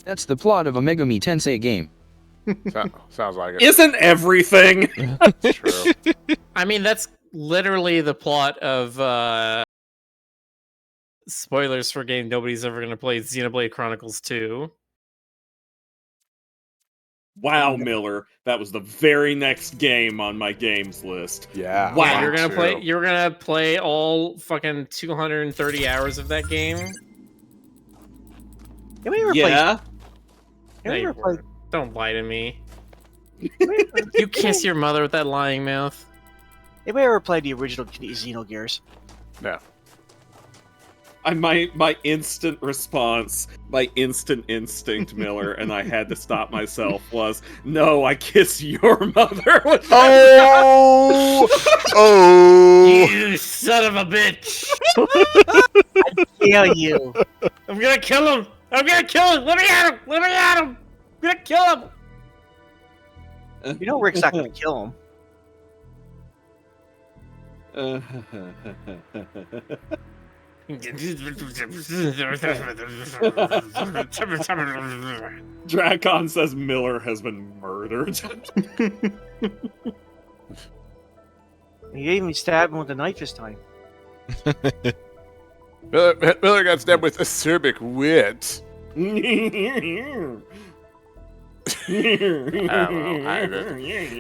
That's the plot of a Megami Tensei game. Sounds like it. Isn't everything? True. I mean, that's literally the plot of spoilers for a game nobody's ever going to play, Xenoblade Chronicles 2. Wow, Miller, that was the very next game on my games list. Yeah. Wow. Yeah, True. you're gonna play all fucking 230 hours of that game? Yeah. No, you weren't. Don't lie to me. You kiss your mother with that lying mouth. Anybody ever played the original Xenogears? No. My instant response, my instant instinct, Miller, and I had to stop myself, was, no, I kiss your mother with Oh! You son of a bitch! I kill you. I'm gonna kill him! I'm gonna kill him! Let me at him! Let me at him! I'm gonna kill him! You know Rick's not gonna kill him. Dracon says Miller has been murdered. He didn't even stab him with a knife this time. Miller got stabbed with acerbic wit.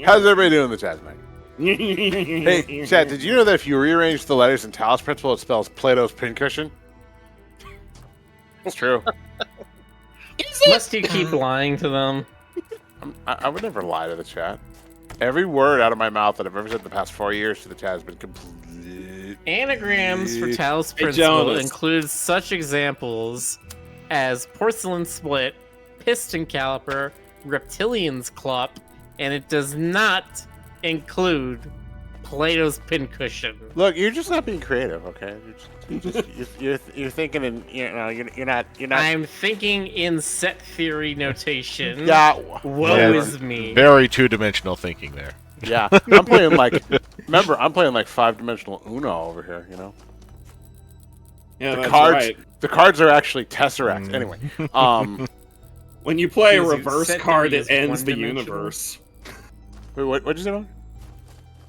How's everybody doing in the chat tonight? Hey, chat, did you know that if you rearrange the letters in Talos Principle, it spells Plato's pincushion? It's true. Must you keep lying to them? I would never lie to the chat. Every word out of my mouth that I've ever said in the past 4 years to the chat has been complete. Anagrams for Talos Hey, Principle Jonas. include such examples as porcelain split, piston caliper, reptilian's clup, and it does not include Plato's pincushion. Look, you're just not being creative, okay? You're thinking in, you're not. I'm thinking in set theory notation. Yeah. Woe whatever. is me. Very two-dimensional thinking there. Yeah, I'm playing like. Remember, I'm playing like 5-dimensional Uno over here. You know. Yeah, The that's cards. right. The cards are actually Tesseract. Anyway. When you play a Excuse you, reverse set card, theory it is ends the one-dimensional? universe. Wait, what'd you say, Mom?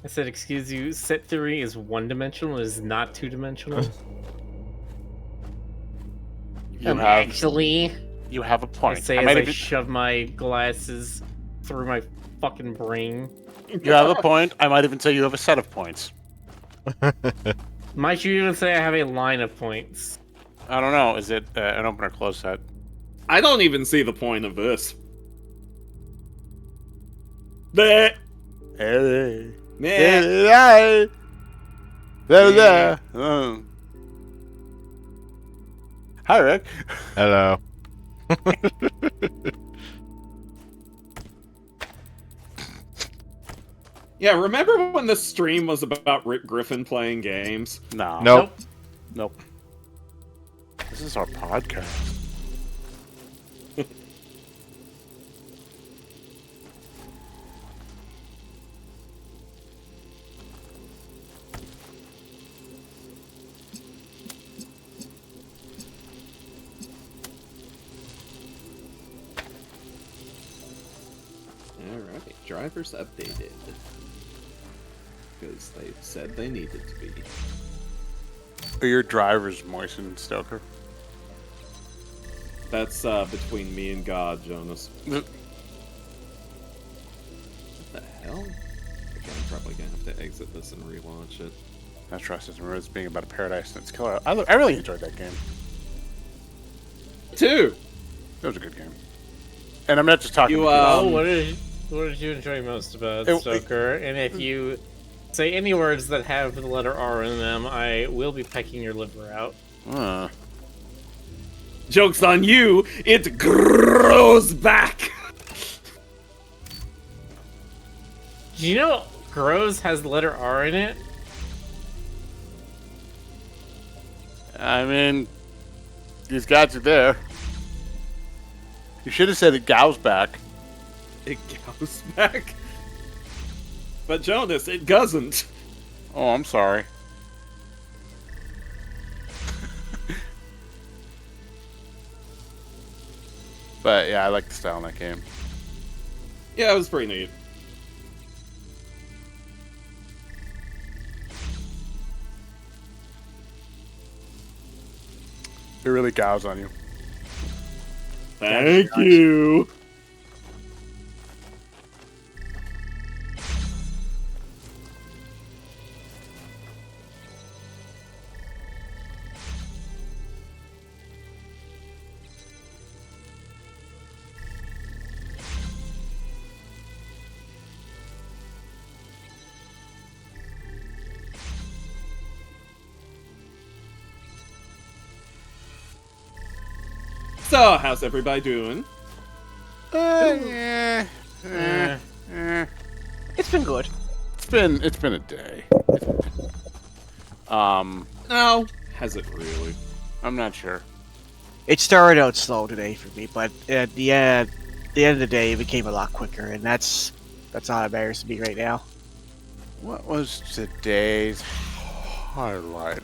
I said, excuse you, set theory is one-dimensional, it is not two-dimensional. You have Actually, you have a I point. say I as might I even- shove my glasses through my fucking brain. you have a point. I might even say you have a set of points. Might you even say I have a line of points? I don't know. Is it an open or closed set? I don't even see the point of this. Bleh. Hey. Meh. Hey. There. Hi, Rick. Hello. Yeah, remember when the stream was about Rick Griffin playing games? No. Nope. Nope. This is our podcast. Alright, drivers updated. Because they said they needed to be. Are your drivers moistened, Stoker? That's between me and God, Jonas. What the hell? Okay, I'm probably gonna have to exit this and relaunch it. I trust this. Remember this being about a paradise and its killer. I really enjoyed that game. Two! It was a good game. And I'm not just talking You, about Oh, what did you enjoy most about It- Stoker? And if you say any words that have the letter R in them, I will be pecking your liver out. Joke's on you! It grows back! Do you know Grows has the letter R in it? I mean, these guys are there. You should have said it goes back. It goes back. But Jonas, it doesn't. Oh, I'm sorry. But yeah, I like the style in that game. Yeah, it was pretty neat. It really gows on you. Thank you. So, how's everybody doing? Yeah. It's been good. It's been a day. No. Has it really? I'm not sure. It started out slow today for me, but at the end of the day, it became a lot quicker, and that's all that matters to me right now. What was today's highlight?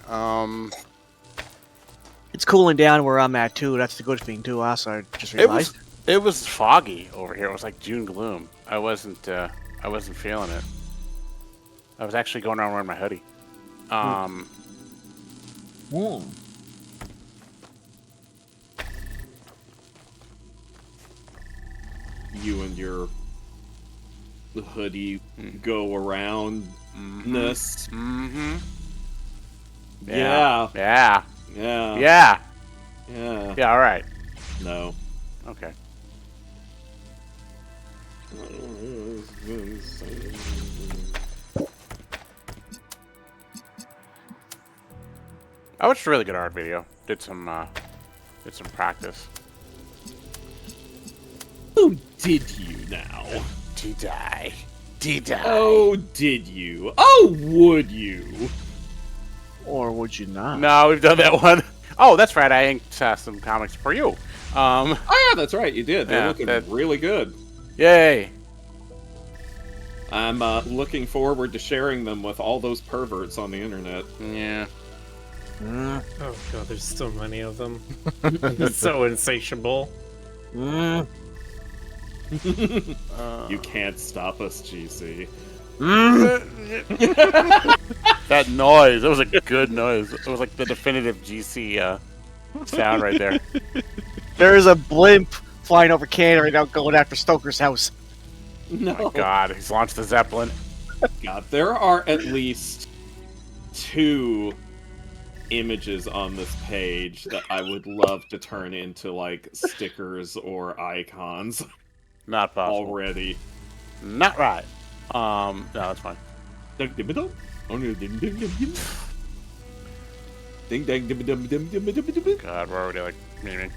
It's cooling down where I'm at too. That's the good thing too. Also, I just realized. It was foggy over here. It was like June gloom. I wasn't feeling it. I was actually going around wearing my hoodie. You and your hoodie go aroundness. Mm-hmm. Yeah. Yeah. Yeah. Yeah. Yeah. Yeah. All right. No. Okay. I watched a really good art video. Did some practice. Oh, did you now? Did I? Did I? Oh, did you? Oh, would you? Or would you not? No, we've done that one. Oh, that's right. I inked some comics for you. Oh, yeah, that's right. You did. They're looking really good. Yay. I'm looking forward to sharing them with all those perverts on the internet. Yeah. Oh god, there's so many of them. It's so insatiable. You can't stop us, GC. That noise. That was a good noise. It was like the definitive GC sound right there. There is a blimp flying over Canada right now going after Stoker's house. No. Oh my god, he's launched the Zeppelin. God, there are at least 2 images on this page that I would love to turn into, like, stickers or icons. Not possible. Already. Not right. No, that's fine. God, God, we're already like meaning.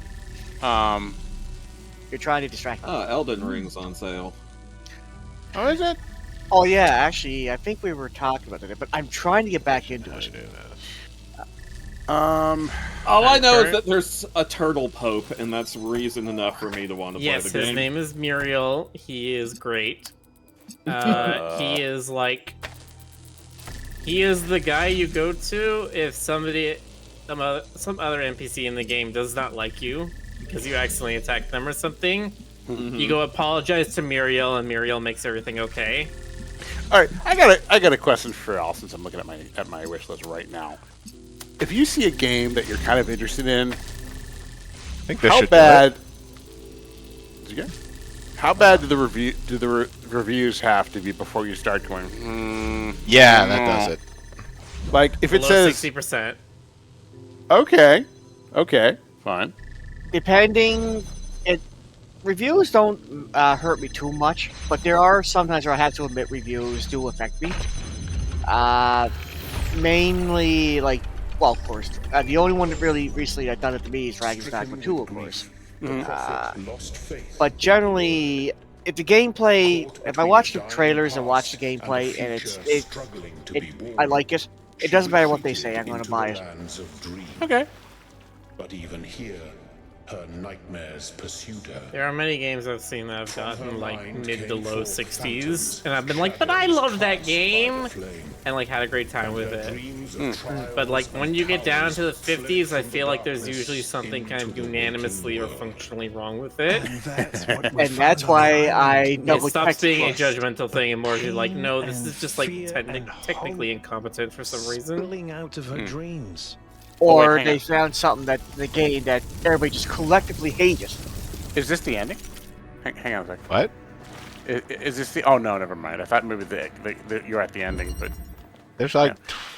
You're trying to distract me. Elden Ring's on sale. Oh, is it? Oh yeah, actually, I think we were talking about that, but I'm trying to get back into it. All I know is that there's a turtle pope, and that's reason enough for me to want to play the game. Yes, his name is Muriel. He is great. He is like... He is the guy you go to if some other NPC in the game does not like you because you accidentally attacked them or something. You go apologize to Muriel, and Muriel makes everything okay. All right, I got a question for Al since I'm looking at my wish list right now. If you see a game that you're kind of interested in, I think they how should bad? Did you get? How bad do the reviews have to be before you start going? Yeah, that does it. Like if it Below says 60%. okay, fine. Depending, reviews don't hurt me too much, but there are sometimes where I have to admit reviews do affect me. Mainly, like, well, of course, the only one that really recently I've done it to me is Dragon's Dogma 2, of course. But generally, if the gameplay, if I watch the trailers and watch the gameplay and I like it, it doesn't matter what they say, I'm going to buy it. Okay. But even here, Her nightmares pursued her. There are many games I've seen that have gotten like mid to low 60s, and I've been like, but I love that game, and like had a great time with it. But like when you get down to the 50s, I feel like there's usually something kind of unanimously or functionally wrong with it. And that's why I It double stops checked being a first. judgmental thing and more you're like, no, this is just like technically incompetent for some reason. Spilling out of her dreams. Or hang they on. found something that the game that everybody just collectively hated. Is this the ending? Hang on a second. What? Is this the? Oh no, never mind. I thought maybe you're at the ending, but There's like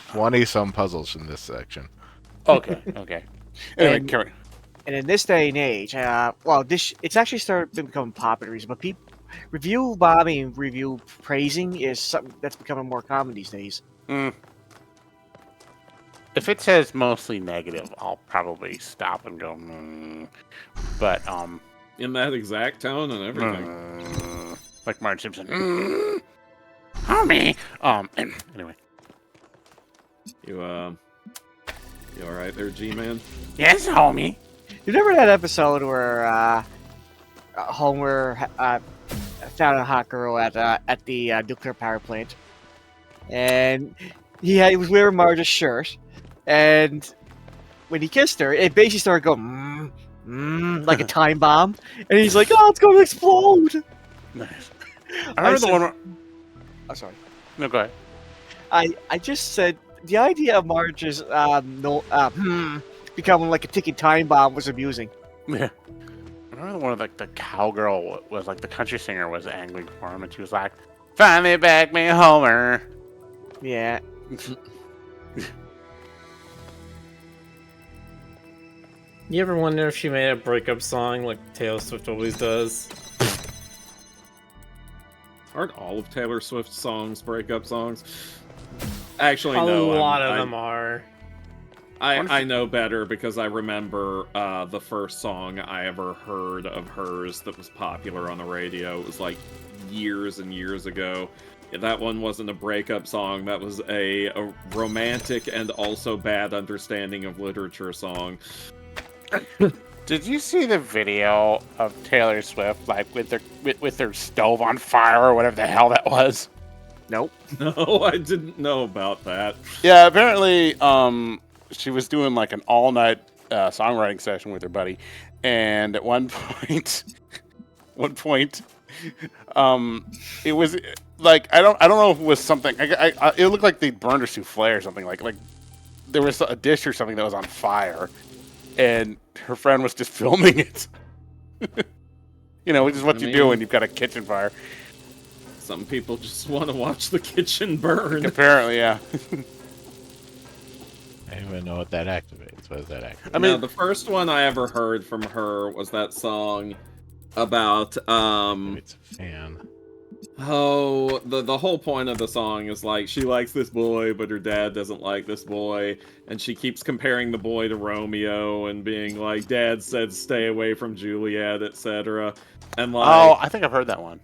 20 some puzzles in this section. okay, okay. Anyway, And- carry. And in this day and age, it's actually started to become popular, but people review bombing, review praising is something that's becoming more common these days. If it says mostly negative, I'll probably stop and go. But In that exact tone and everything. like Marge Simpson. Homie. Anyway. You alright there, G-Man? Yes, homie. You remember that episode where Homer found a hot girl at the nuclear power plant, and he was wearing Marge's shirt, and when he kissed her, it basically started going like a time bomb, and he's like, "Oh, it's going to explode!" Nice. I remember the said- one. Where... I'm sorry. No, go ahead. I just said the idea of Marge's becoming like a ticking time bomb was amusing. Yeah. I remember the one of like the cowgirl was like the country singer was angling for him, and she was like, "Finally back me Homer." Yeah. You ever wonder if she made a breakup song like Taylor Swift always does? Aren't all of Taylor Swift's songs breakup songs? Actually, A no. lot of them are. I know better because I remember the first song I ever heard of hers that was popular on the radio. It was like years and years ago. That one wasn't a breakup song. That was a romantic and also bad understanding of literature song. Did you see the video of Taylor Swift like with their stove on fire or whatever the hell that was? Nope. No, I didn't know about that. Yeah, apparently, she was doing like an all-night songwriting session with her buddy, and at one point, it was like I don't know if it was something. It looked like they burned her souffle or something. Like there was a dish or something that was on fire, and her friend was just filming it. You know, which is what you do when you've got a kitchen fire. Some people just want to watch the kitchen burn. Apparently, yeah. I don't even know what that activates. What does that activate? I mean, the first one I ever heard from her was that song about Maybe it's a fan. oh, the whole point of the song is like she likes this boy but her dad doesn't like this boy, and she keeps comparing the boy to Romeo and being like, dad said stay away from Juliet, etc. And like, oh, I think I've heard that one.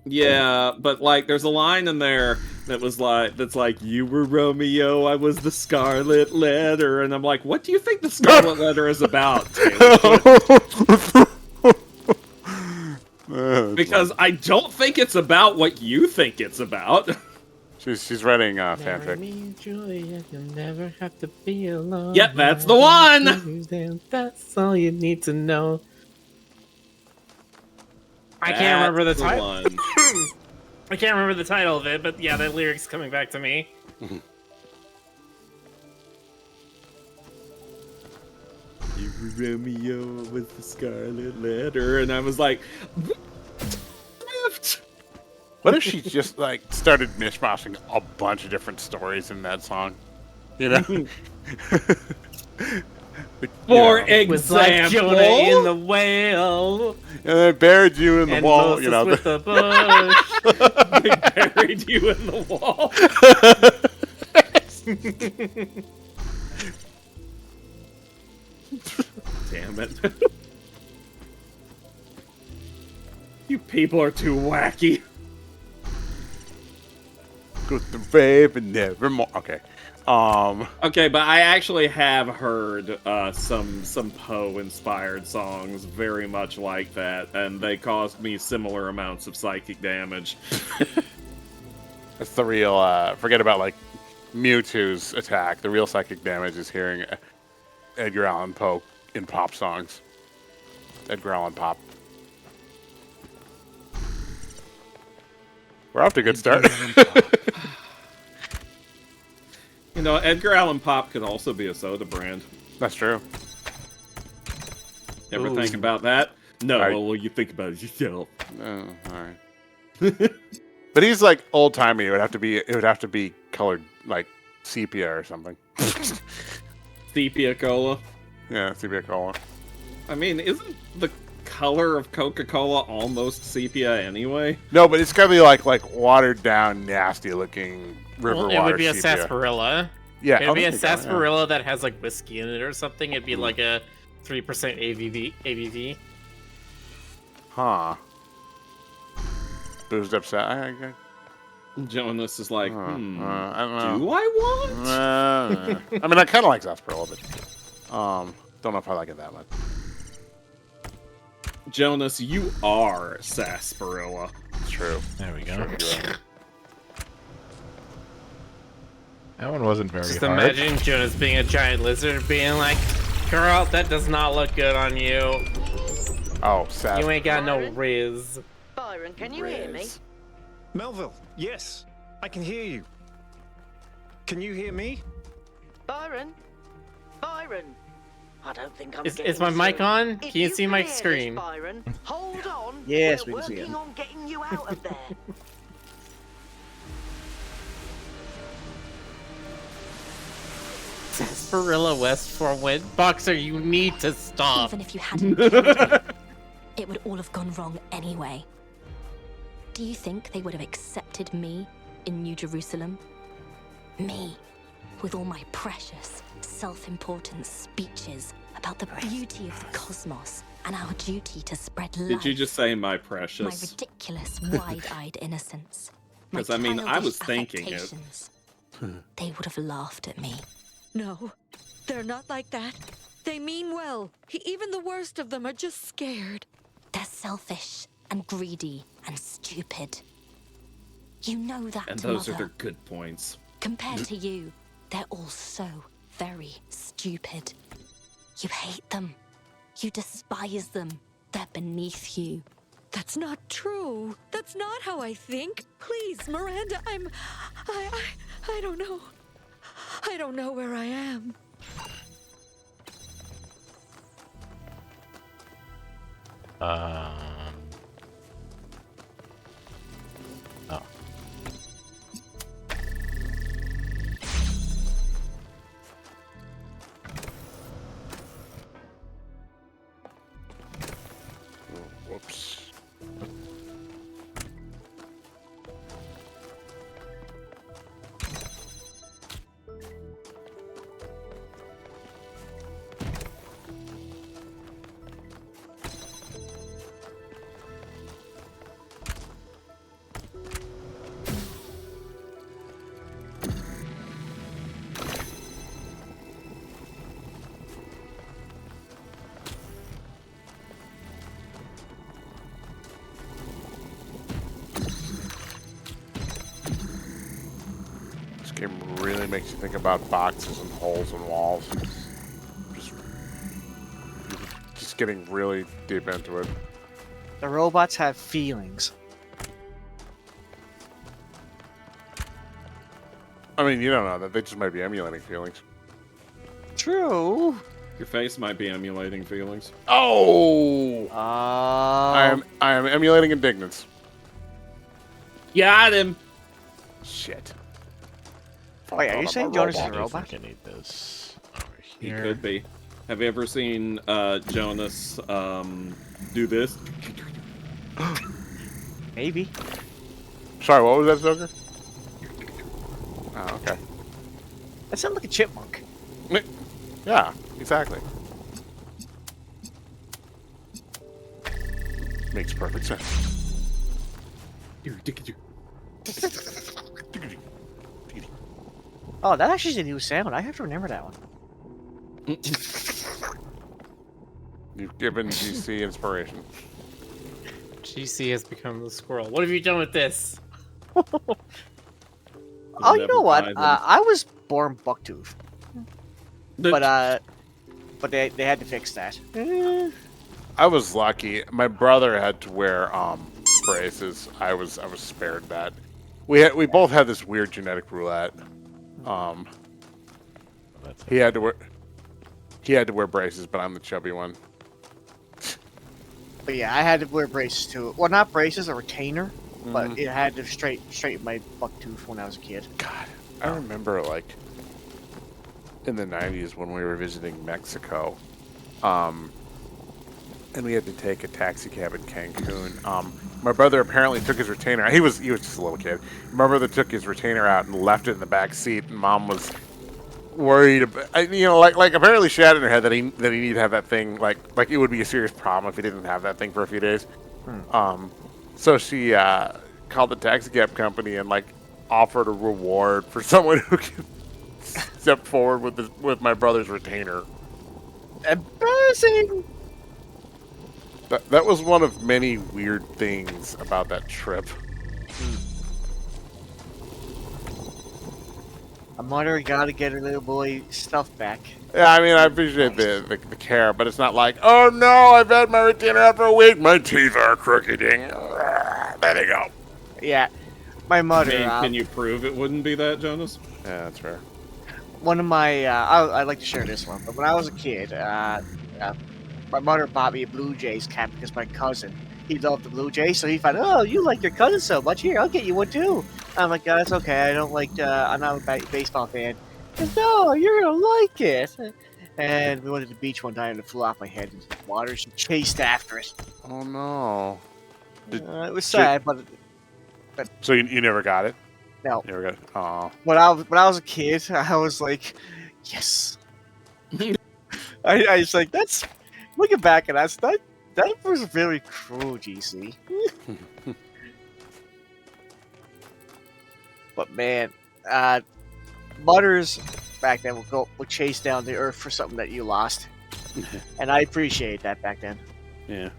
yeah, but like there's a line in there that's like you were Romeo, I was the Scarlet Letter, and I'm like, what do you think the Scarlet Letter is about, Taylor? Because I don't think it's about what you think it's about. She's writing Marry fanfic. me, Julia, you'll never have to be alone. Yep, that's the one! And that's all you need to know. I can't remember the That's title. one. I can't remember the title of it, but yeah, that lyric's coming back to me. You were Romeo with the Scarlet Letter, and I was like, What if she just like started mishmashing a bunch of different stories in that song? You know? Like, you for know, Was like example, Jonah in the whale, and they buried you in the and wall. Moses You know, with the bush. they buried you in the wall. Damn it. You people are too wacky. go to the rave and nevermore. Okay. Okay, but I actually have heard some Poe-inspired songs very much like that, and they caused me similar amounts of psychic damage. That's the real. Forget about like Mewtwo's attack. The real psychic damage is hearing Edgar Allan Poe in pop songs. Edgar Allan Pop. We're off to a good start. You know, Edgar Allan Pop could also be a soda brand. That's true. Ever think about that? No, Right. well, you think about it yourself. Oh, all right. But he's like old timey. It would have to be colored like sepia or something. Sepia Cola. Yeah, sepia color. I mean, isn't the color of Coca-Cola almost sepia anyway? No, but it's gotta be like watered down, nasty looking river Well, water. it would be a sepia. sarsaparilla. Yeah, It would be a there you go, yeah. sarsaparilla that has like whiskey in it or something. It'd be like a 3% ABV. Huh. Boozed up. Jonas is like, I don't know. do I want? I mean, I kind of like sarsaparilla, but don't know if I like it that much. Jonas, you are sarsaparilla. It's true. There we go. Sure. That one wasn't very Just hard. imagine Jonas being a giant lizard being like, girl, that does not look good on you. Oh, sad. You ain't got no riz. Byron, can you hear me? Melville, yes, I can hear you. Can you hear me? Byron? Byron? I don't think I'm Is getting my mic through. on? If Can you see my hear this, screen? Byron, hold on. Yes, We're we can see working it. on getting you out of there. Sarsaparilla West for win. Boxer, you need to stop. Even if you hadn't killed me, it would all have gone wrong anyway. Do you think they would have accepted me in New Jerusalem? Me, with all my precious, self-important speeches about the beauty of the cosmos and our duty to spread light. Did you just say my My precious? ridiculous, wide-eyed innocence. My 'Cause, I mean, I was childish thinking it. affectations. They would have laughed at me. No, they're not like that. They mean well. Even the worst of them are just scared. They're selfish and greedy and stupid. You know that, And those Mother. are their good points. Compared to you, they're all so very stupid. You hate them. You despise them. They're beneath you. That's not true. That's not how I think. Please, Miranda, I don't know. I don't know where I am. Oh. Whoops. This game really makes you think about boxes and holes and walls. Just getting really deep into it. The robots have feelings. I mean, you don't know that. They just might be emulating feelings. True. Your face might be emulating feelings. Oh! I am emulating indignance. Got him. Shit. Wait, are you saying Jonas is a I robot? think I need this over He here. could be. Have you ever seen Jonas do this? Maybe. Sorry, what was that, Stoker? Oh, okay. That sounds like a chipmunk. Yeah, exactly. Makes perfect sense. Oh, that actually is a new sound. I have to remember that one. You've given GC inspiration. GC has become the squirrel. What have you done with this? Oh, you know what? Never I was born bucktooth, died. but they had to fix that. I was lucky. My brother had to wear braces. I was spared that. We both had this weird genetic roulette. He had to wear braces, but I'm the chubby one. But yeah, I had to wear braces too. Well, not braces, a retainer, but it had to straighten my bucktooth when I was a kid. God, I remember like in the 90s when we were visiting Mexico, and we had to take a taxi cab in Cancun. My brother apparently took his retainer. He was just a little kid. My brother took his retainer out and left it in the back seat, and Mom was worried about, like apparently she had in her head that he needed to have that thing, like it would be a serious problem if he didn't have that thing for a few days. So she called the taxi cab company and like offered a reward for someone who could step forward with my brother's retainer. Embarrassing. That was one of many weird things about that trip. A mother gotta get her little boy stuff back. Yeah, I mean, I appreciate the care, but it's not like, oh no, I've had my retainer out for a week, my teeth are crookeding. There they go. Yeah, my mother. Can you prove it wouldn't be that, Jonas? Yeah, that's fair. One of my, I'd like to share this one, but when I was a kid, my mother bought me a Blue Jays cap because my cousin, he loved the Blue Jays, so he thought, oh, you like your cousin so much, here, I'll get you one too. I'm like, that's okay, I don't like, I'm not a baseball fan. He goes, no, you're gonna like it. And we went to the beach one time and it flew off my head into the water. She chased after it. Oh no. It was sad, but So you never got it? no. You never got it? Aw. When I was a kid, I was like, yes. I was like, that's, looking back at that was very cruel, GC. But man, mothers back then would chase down the earth for something that you lost, and I appreciate that back then. Yeah.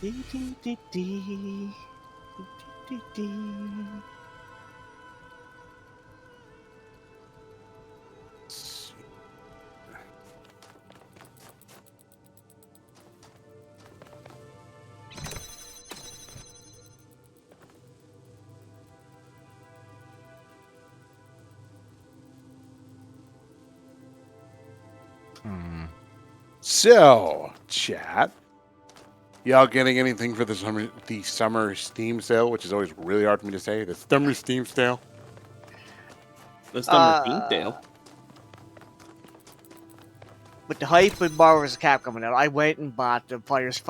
Dee, dee, dee, dee. Dee, dee, dee. So, chat, y'all getting anything for the summer Steam sale, which is always really hard for me to say. The summer Steam sale. The summer Steam sale. With the hype with Marvel vs. Capcom coming out, I went and bought the Fighters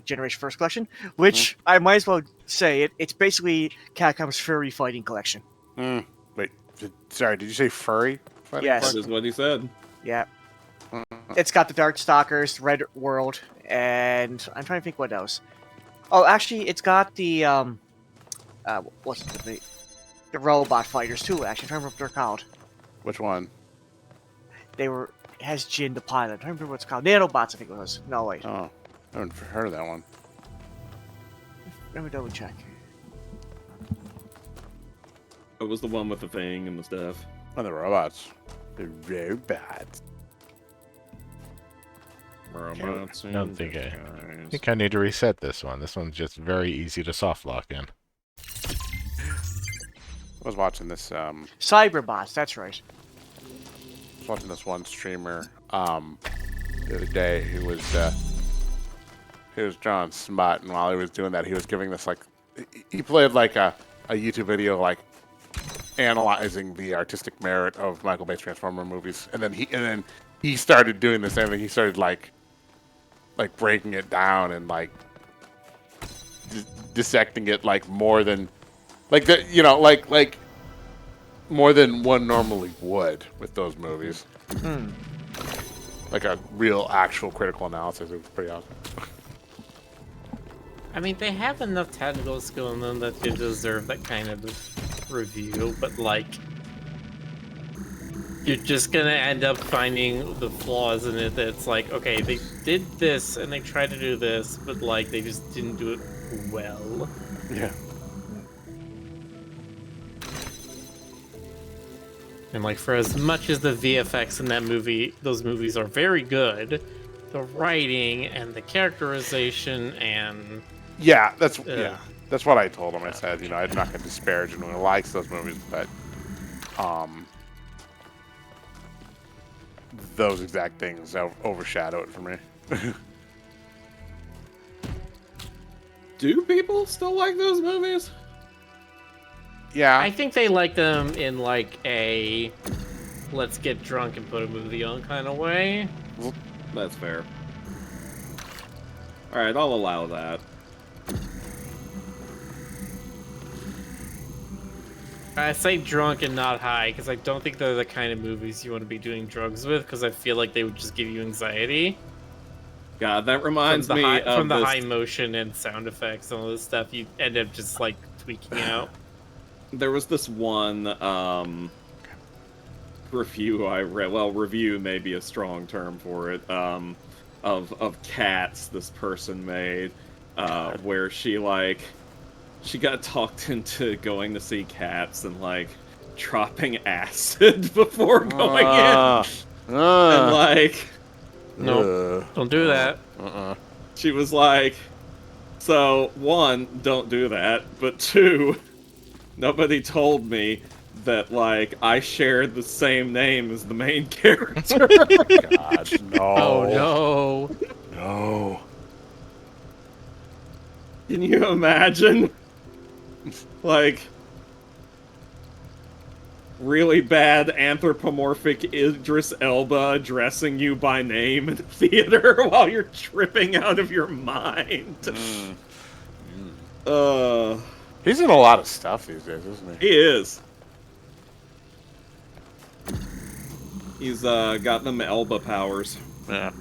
Generation First Collection, which I might as well say it's basically Capcom's furry fighting collection. Wait, sorry, did you say furry fighting? Yes. That is what he said. Yeah. It's got the Darkstalkers, Red World, and I'm trying to think what else. Oh, actually, it's got the what's the robot fighters too. Actually, I'm trying to remember what they're called. Which one? It has Jin the pilot. I'm trying to remember what it's called. Nanobots, I think it was. No, wait. Oh, I haven't heard of that one. Let me double check. It was the one with the thing and the stuff. Oh, the robots. The robots. Robots. I don't think I think I need to reset this one. This one's just very easy to soft lock in. I was watching this. Cyberbots, that's right. I was watching this one streamer the other day who was drawing Smut, and while he was doing that, he was giving this like he played like a YouTube video like analyzing the artistic merit of Michael Bay's Transformer movies, and then he started doing the same thing. He started like breaking it down and like dissecting it like more than like the like more than one normally would with those movies. like a real, actual critical analysis. It was pretty awesome. I mean, they have enough technical skill in them that they deserve that kind of review, but like, you're just gonna end up finding the flaws in it. That's like, okay, they did this and they tried to do this, but like, they just didn't do it well. Yeah. And like, for as much as the VFX in that movie, those movies are very good, the writing and the characterization and Yeah, that's what I told him. I said, you know, I'm not gonna disparage anyone who likes those movies, but those exact things overshadow it for me. Do people still like those movies? Yeah. I think they like them in like a let's get drunk and put a movie on kind of way. That's fair. Alright, I'll allow that. I say drunk and not high because I don't think they're the kind of movies you want to be doing drugs with, because I feel like they would just give you anxiety. God, that reminds me from the this... high motion and sound effects and all this stuff. You end up just like tweaking out. There was this one review I read. Well, review may be a strong term for it. Of Cats, this person made, where she got talked into going to see Cats and like dropping acid before going in, and like, no, don't do that. She was like, so one, don't do that, but two, nobody told me that like I shared the same name as the main character. God, no. Oh no. No. Can you imagine? Like, really bad anthropomorphic Idris Elba addressing you by name in the theater while you're tripping out of your mind. He's in a lot of stuff these days, isn't he? He is. He's got them Elba powers. Yeah.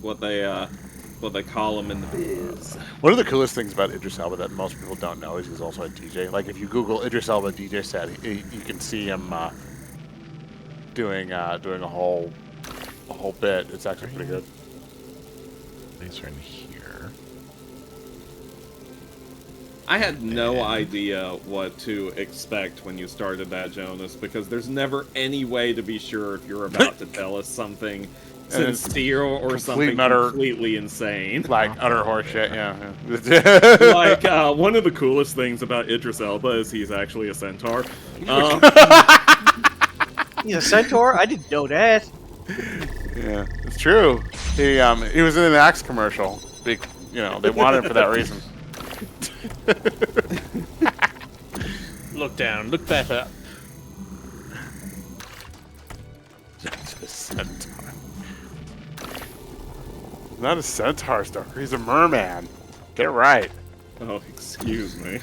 What they call him in the biz. One of the coolest things about Idris Elba that most people don't know is he's also a DJ. Like, if you Google Idris Elba DJ set, you can see him doing a whole bit. It's actually pretty good. These are in here. I had no idea what to expect when you started that, Jonas, because there's never any way to be sure if you're about to tell us something sincere or something completely insane. Like utter horseshit, yeah. Like, one of the coolest things about Idris Elba is he's actually a centaur. He's a centaur? I didn't know that. Yeah, it's true. He was in an Axe commercial. They wanted him for that reason. Look down, look back up. That's a centaur. Not a centaur stalker, he's a merman. Get right. Oh, excuse me.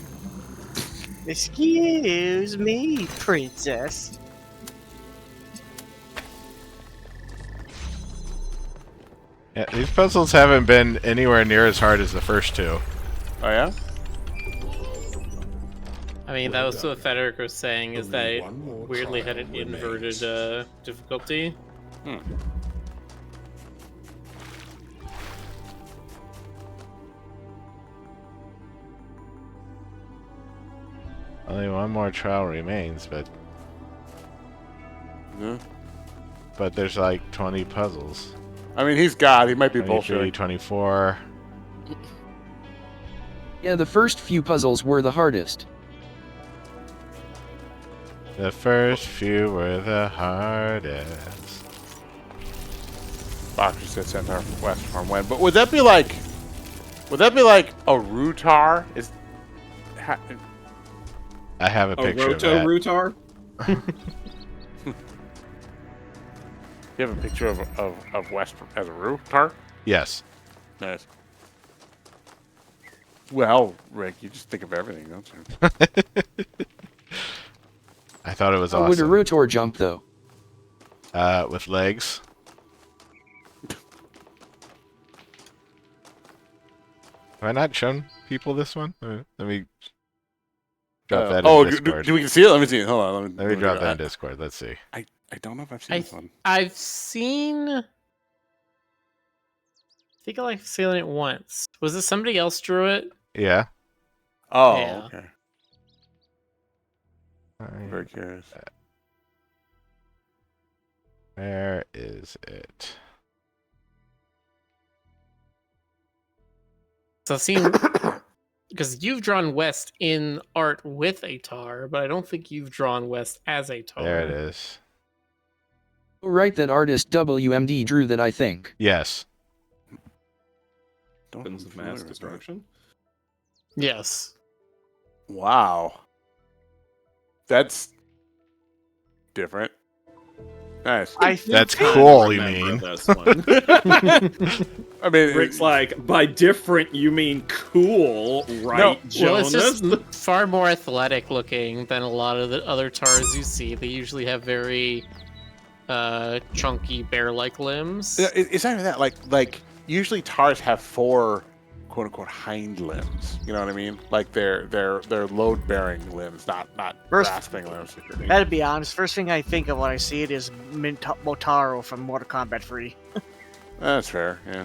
Excuse me, princess. Yeah, these puzzles haven't been anywhere near as hard as the first two. Oh yeah? I mean, that was what Frederick was saying, is that it weirdly had an inverted difficulty. Only one more trial remains, but... Yeah. But there's like 20 puzzles. I mean, he's God. He might be 23, bullshit. 24. Yeah, the first few puzzles were the hardest. The first few were the hardest. Boxer said Centaur from West Farm win. But would that be like a Rutar? I have a picture of that. Roto-Rutar? You have a picture of West as a Rutar? Yes. Nice. Well, Rick, you just think of everything, don't you? I thought it was Would a awesome. Rotor jump, though? With legs. Have I not shown people this one? Let me drop that in Discord. Do we see it? Let me see it. Hold on. Let me drop that in Discord. Let's see. I don't know if I've seen this one. I've seen. I think I've seen it once. Was it somebody else drew it? Yeah. Oh, Yeah. okay. I'm very curious. Where is it? So I've seen, because you've drawn West in art with a tar, but I don't think you've drawn West as a tar. There it is. Right, that artist WMD drew that, I think. Yes. Weapons of mass destruction. Yes. Wow. That's different. Nice. That's cool, you Remember mean? this one. I mean, Rick's like, by different, you mean cool, right, No, Well, Jonas? it's just far more athletic looking than a lot of the other tars you see. They usually have very chunky bear-like limbs. it's not even that. Like usually tars have 4 quote unquote hind limbs. You know what I mean? Like they're load bearing limbs, not grasping limbs. Gotta be honest, first thing I think of when I see it is Motaro from Mortal Kombat 3. That's fair, yeah.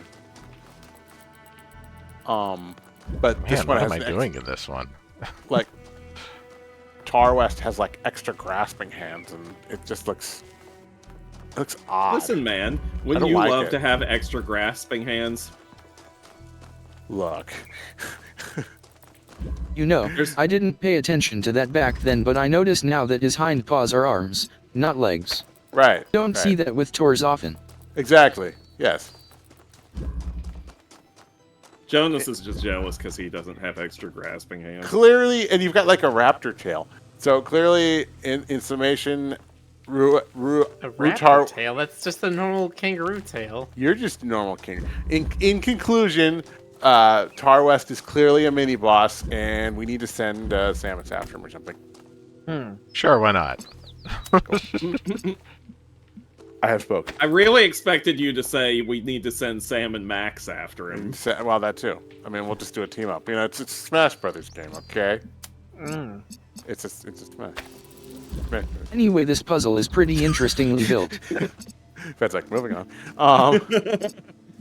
But this Man, one what has am I doing in this one? like Tar West has like extra grasping hands, and it just looks odd. Listen, man, I wouldn't don't you like love it. to have extra grasping hands? Look. You know, I didn't pay attention to that back then, but I notice now that his hind paws are arms, not legs. Right. Don't see that with Tors often. Exactly. Yes. Jonas is just jealous because he doesn't have extra grasping hands. Clearly, and you've got like a raptor tail. So clearly, in summation, A raptor tail? That's just a normal kangaroo tail. You're just a normal king. In conclusion, Tar West is clearly a mini boss, and we need to send Samus after him or something. Sure, why not? I have spoken. I really expected you to say we need to send Sam and Max after him. Well, that too. I mean, we'll just do a team up. You know, it's a Smash Brothers game, okay? It's a Smash. Anyway, this puzzle is pretty interestingly built. That's like moving on.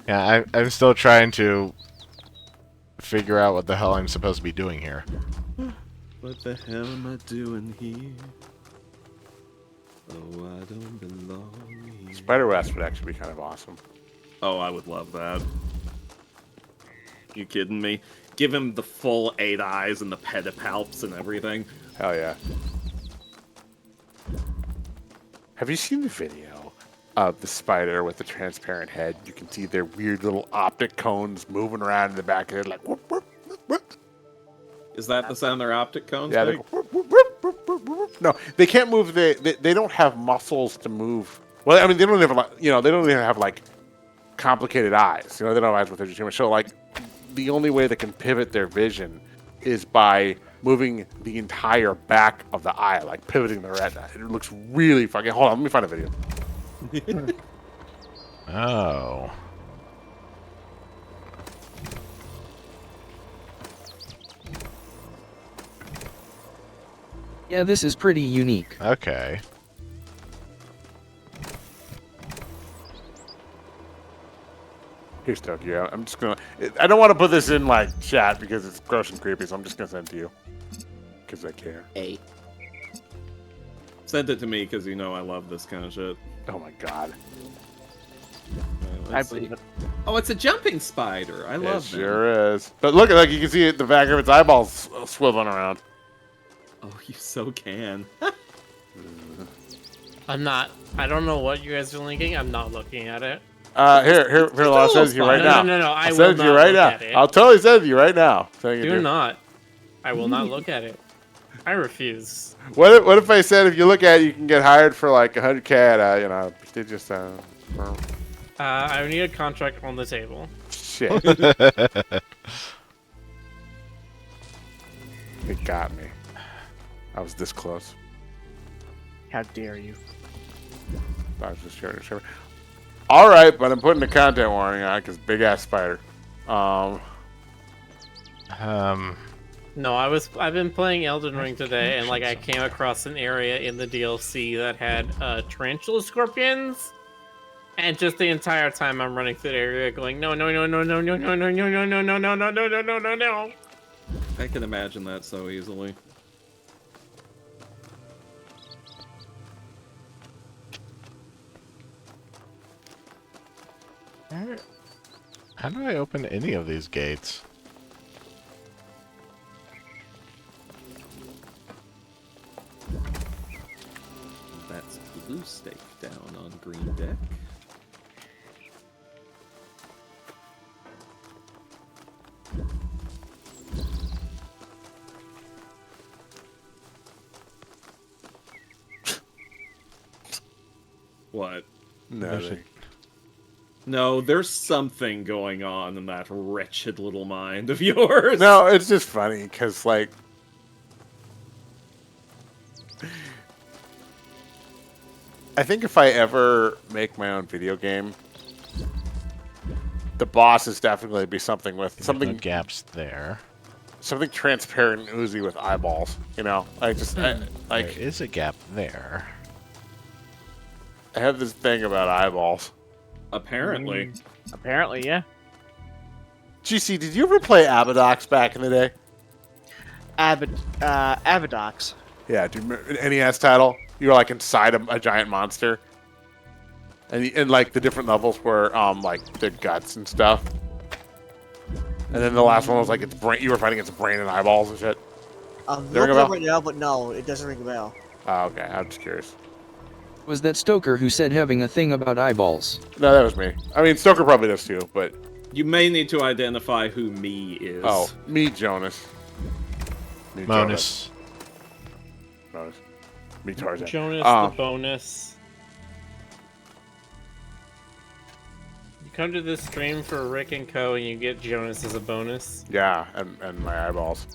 Yeah, I'm still trying to figure out what the hell I'm supposed to be doing here. What the hell am I doing here? Oh, I don't belong here. Spider West would actually be kind of awesome. Oh, I would love that. You kidding me? Give him the full 8 eyes and the pedipalps and everything. Hell yeah. Have you seen the video of the spider with the transparent head? You can see their weird little optic cones moving around in the back of it, like whoop, whoop, whoop, whoop. Is that the sound their optic cones Yeah, make? whoop, whoop, whoop, whoop, whoop, whoop. No, they can't move. They don't have muscles to move. Well, I mean, they don't even they don't even have like complicated eyes. You know, they don't have eyes with their tumor. So like, the only way they can pivot their vision is by moving the entire back of the eye, like pivoting the retina. It looks really fucking. Hold on, let me find a video. Oh. Yeah, this is pretty unique. Okay. Here's Tokyo. I'm just gonna. I don't want to put this in like chat because it's gross and creepy, so I'm just gonna send it to you because I care. Hey. Send it to me because you know I love this kind of shit. Oh my god. I believe it. Oh, it's a jumping spider. I It love them. sure is. But look, like you can see the back of its eyeballs swiveling around. Oh, you so can. I'm not. I don't know what you guys are linking. I'm not looking at it. Here, I'll send it to you right now. No. I I'll will send it to not you right look now. at it. I'll totally send it to you right now. Do not. I will not look at it. I refuse. What if I said if you look at it, you can get hired for like 100K at you know, prestigious firm? I need a contract on the table. Shit. It got me. I was this close. How dare you? I was just sharing. All right, but I'm putting a content warning on because big ass spider. No, I've been playing Elden Ring today, and like I came across an area in the DLC that had tarantula scorpions, and just the entire time I'm running through the area going, no, no, no, no, no, no, no, no, no, no, no, no, no, no, no, no, no, no, no. I can imagine that so easily. How do I open any of these gates? That's blue stake down on green deck. What? Nothing. No, there's something going on in that wretched little mind of yours. No, it's just funny because, like, I think if I ever make my own video game, the boss is definitely be something with something No gaps there. something transparent and oozy with eyeballs. You know, like There is a gap there. I have this thing about eyeballs. Apparently. Apparently, yeah. GC, did you ever play Abadox back in the day? Abadox. Yeah, do you remember an NES title? You were like inside a giant monster, and like the different levels were like the guts and stuff. And then the last one was like its brain. You were fighting its brain and eyeballs and shit. I'm Does it ring a looking bell? right now, but no, it doesn't ring a bell. Oh, okay. I'm just curious. Was that Stoker who said having a thing about eyeballs? No, that was me. I mean, Stoker probably does too, but You may need to identify who me is. oh, me Jonas. Me Bonus. Jonas. Me Tarzan. Jonas the bonus. You come to this stream for Rick and Co. and you get Jonas as a bonus. Yeah, and my eyeballs.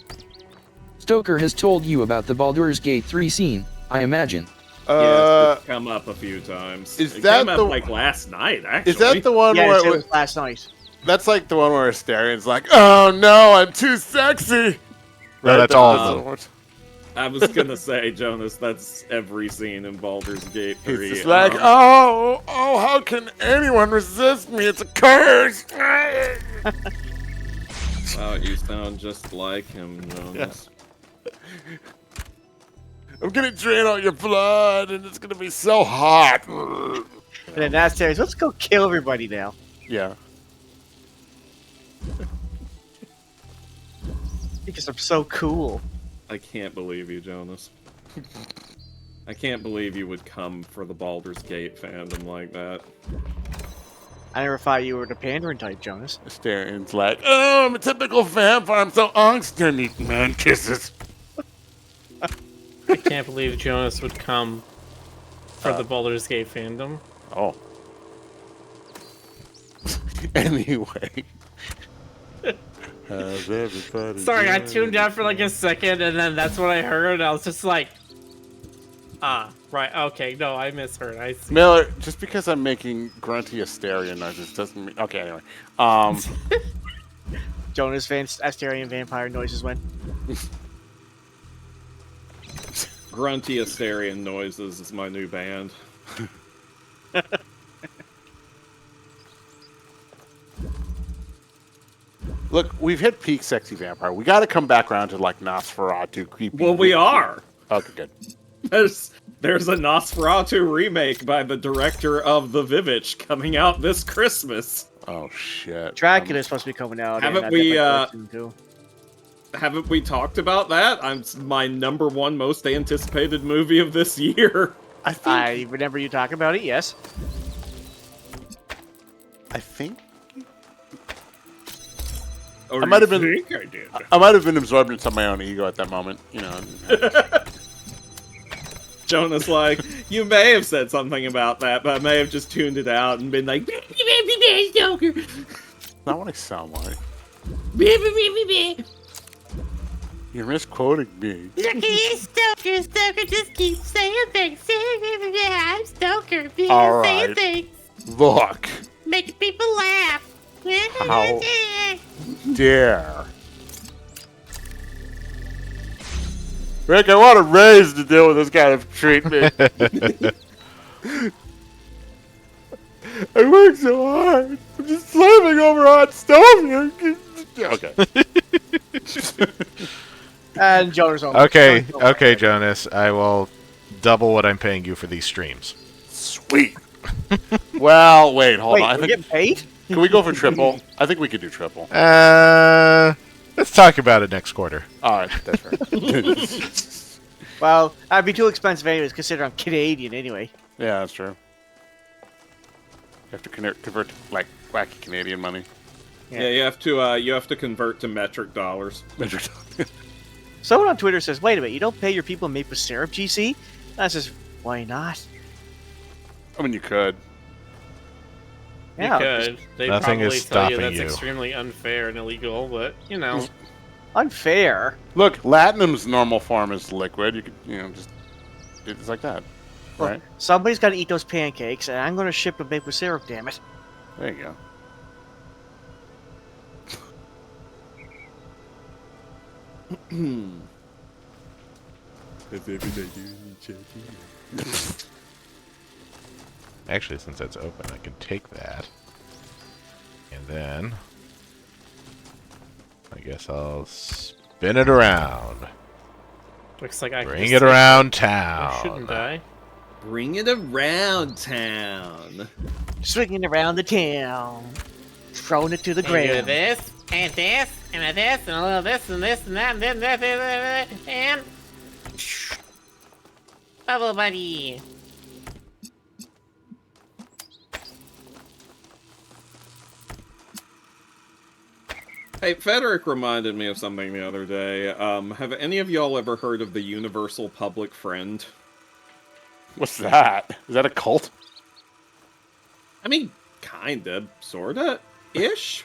Stoker has told you about the Baldur's Gate 3 scene, I imagine. Yeah, it's come up a few times. Is It that came up, the- like last night? Actually, Is that the one Yeah, where it was last night. that's like the one where Asterian's like, "Oh no, I'm too sexy." No, that's all of them. I was gonna say, Jonas, that's every scene in Baldur's Gate 3. He's just like, oh, how can anyone resist me? It's a curse. Wow, you sound just like him, Jonas. I'm gonna drain all your blood, and it's gonna be so hot. And then that says, let's go kill everybody now. Yeah. Because I'm so cool. I can't believe you, Jonas. I can't believe you would come for the Baldur's Gate fandom like that. I never thought you were the pandering type, Jonas. Asterian's like, oh, I'm a typical vampire. I'm so angsty. I need man kisses. I can't believe Jonas would come for the Baldur's Gate fandom. Oh. Anyway. How's everybody Sorry, I doing? tuned out for like a second, and then that's what I heard. And I was just like, right, okay, no, I misheard. I see. Miller, just because I'm making grunty Asterian noises doesn't mean... Okay, anyway. Jonas Asterian vampire noises went. Grunty Asterian Noises is my new band. Look, we've hit peak sexy vampire. We got to come back around to like Nosferatu creepy. Well, we are. Okay, good. There's a Nosferatu remake by the director of The Vivitch coming out this Christmas. Oh shit. Dracula is supposed to be coming out. Haven't and we, that's like too. Haven't we talked about that? My #1 most anticipated movie of this year. I remember you talking about it, yes. I think Or I might have you been. think I did. I might have been absorbed into my own ego at that moment. You know. Jonas, like, you may have said something about that, but I may have just tuned it out and been like, Joker. Not what I sound like. You're misquoting me. Look at you, Stoker. Stoker just keeps saying things. I'm Stoker. All Saying right. things. Look. Making people laugh. How dare. Rick, I want a raise to deal with this kind of treatment. I work so hard. I'm just slamming over hot stove here. Okay. And Jonas over. Okay, Jonas. I will double what I'm paying you for these streams. Sweet. Well, wait, hold on. I we're think, getting paid? can we go for triple? I think we could do triple. Let's talk about it next quarter. All right, that's fair. Well, that'd be too expensive anyways, considering I'm Canadian anyway. Yeah, that's true. You have to convert to, like, wacky Canadian money. Yeah, you have to convert to metric dollars. Metric dollars. Someone on Twitter says, wait a minute, you don't pay your people maple syrup, GC? And I says, why not? I mean, you could. Yeah, You could. They Nothing probably is tell you stopping that's you. extremely unfair and illegal, but, you know. unfair. Look, Latinum's normal form is liquid. You could, just it's like that, Look, right? somebody's got to eat those pancakes, and I'm going to ship the maple syrup, damn it. There you go. Actually, since that's open, I can take that. And then... I guess I'll spin it around. Looks like I Bring it around town. Shouldn't I? Bring it around town. Swinging around the town. Throwing it to the And ground. this, and this, and this, and a little this, and this, and that, and then this, and... Bubble buddy. Hey, Frederick reminded me of something the other day. Have any of y'all ever heard of the Universal Public Friend? What's that? Is that a cult? I mean, kinda, sorta, ish.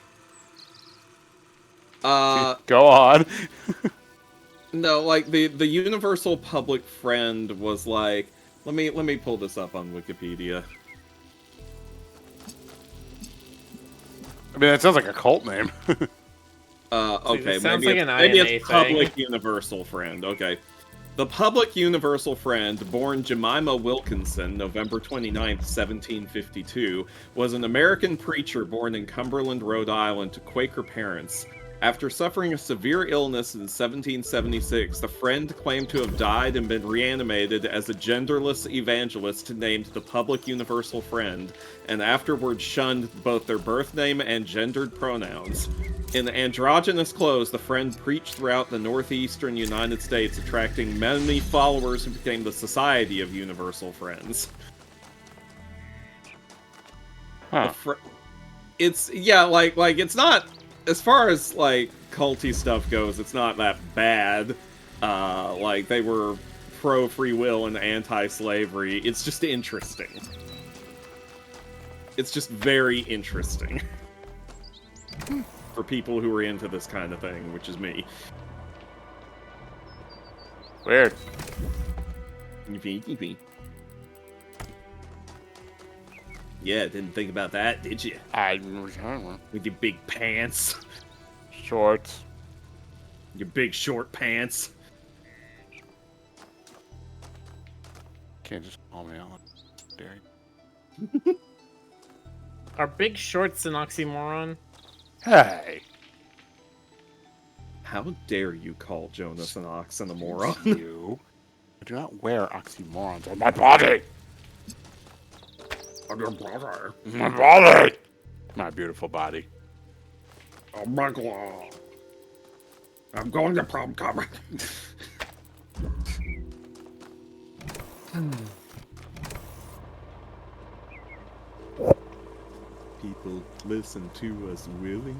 Go on. No, like the Universal Public Friend was like, let me pull this up on Wikipedia. I mean, that sounds like a cult name. Okay, it sounds maybe like an maybe IMA it's thing. Public Universal Friend. Okay. The Public Universal Friend, born Jemima Wilkinson, November 29th, 1752, was an American preacher born in Cumberland, Rhode Island, to Quaker parents. After suffering a severe illness in 1776, the Friend claimed to have died and been reanimated as a genderless evangelist named the Public Universal Friend, and afterward shunned both their birth name and gendered pronouns. In androgynous clothes, the Friend preached throughout the northeastern United States, attracting many followers who became the Society of Universal Friends. Huh. It's, yeah, like, it's not, as far as, like, culty stuff goes, it's not that bad. Like, they were pro-free will and anti-slavery. It's just interesting. It's just very interesting. For people who are into this kind of thing, which is me. Weird. Yeah, didn't think about that, did you? With your big pants. Shorts. Your big short pants. Can't just call me out. Dare you? Are big shorts an oxymoron? Hey. How dare you call Jonas an oxymoron? You. I do not wear oxymorons on my body. On your brother. My body. My beautiful body. Oh my god. I'm going to prom cover. People listen to us willingly.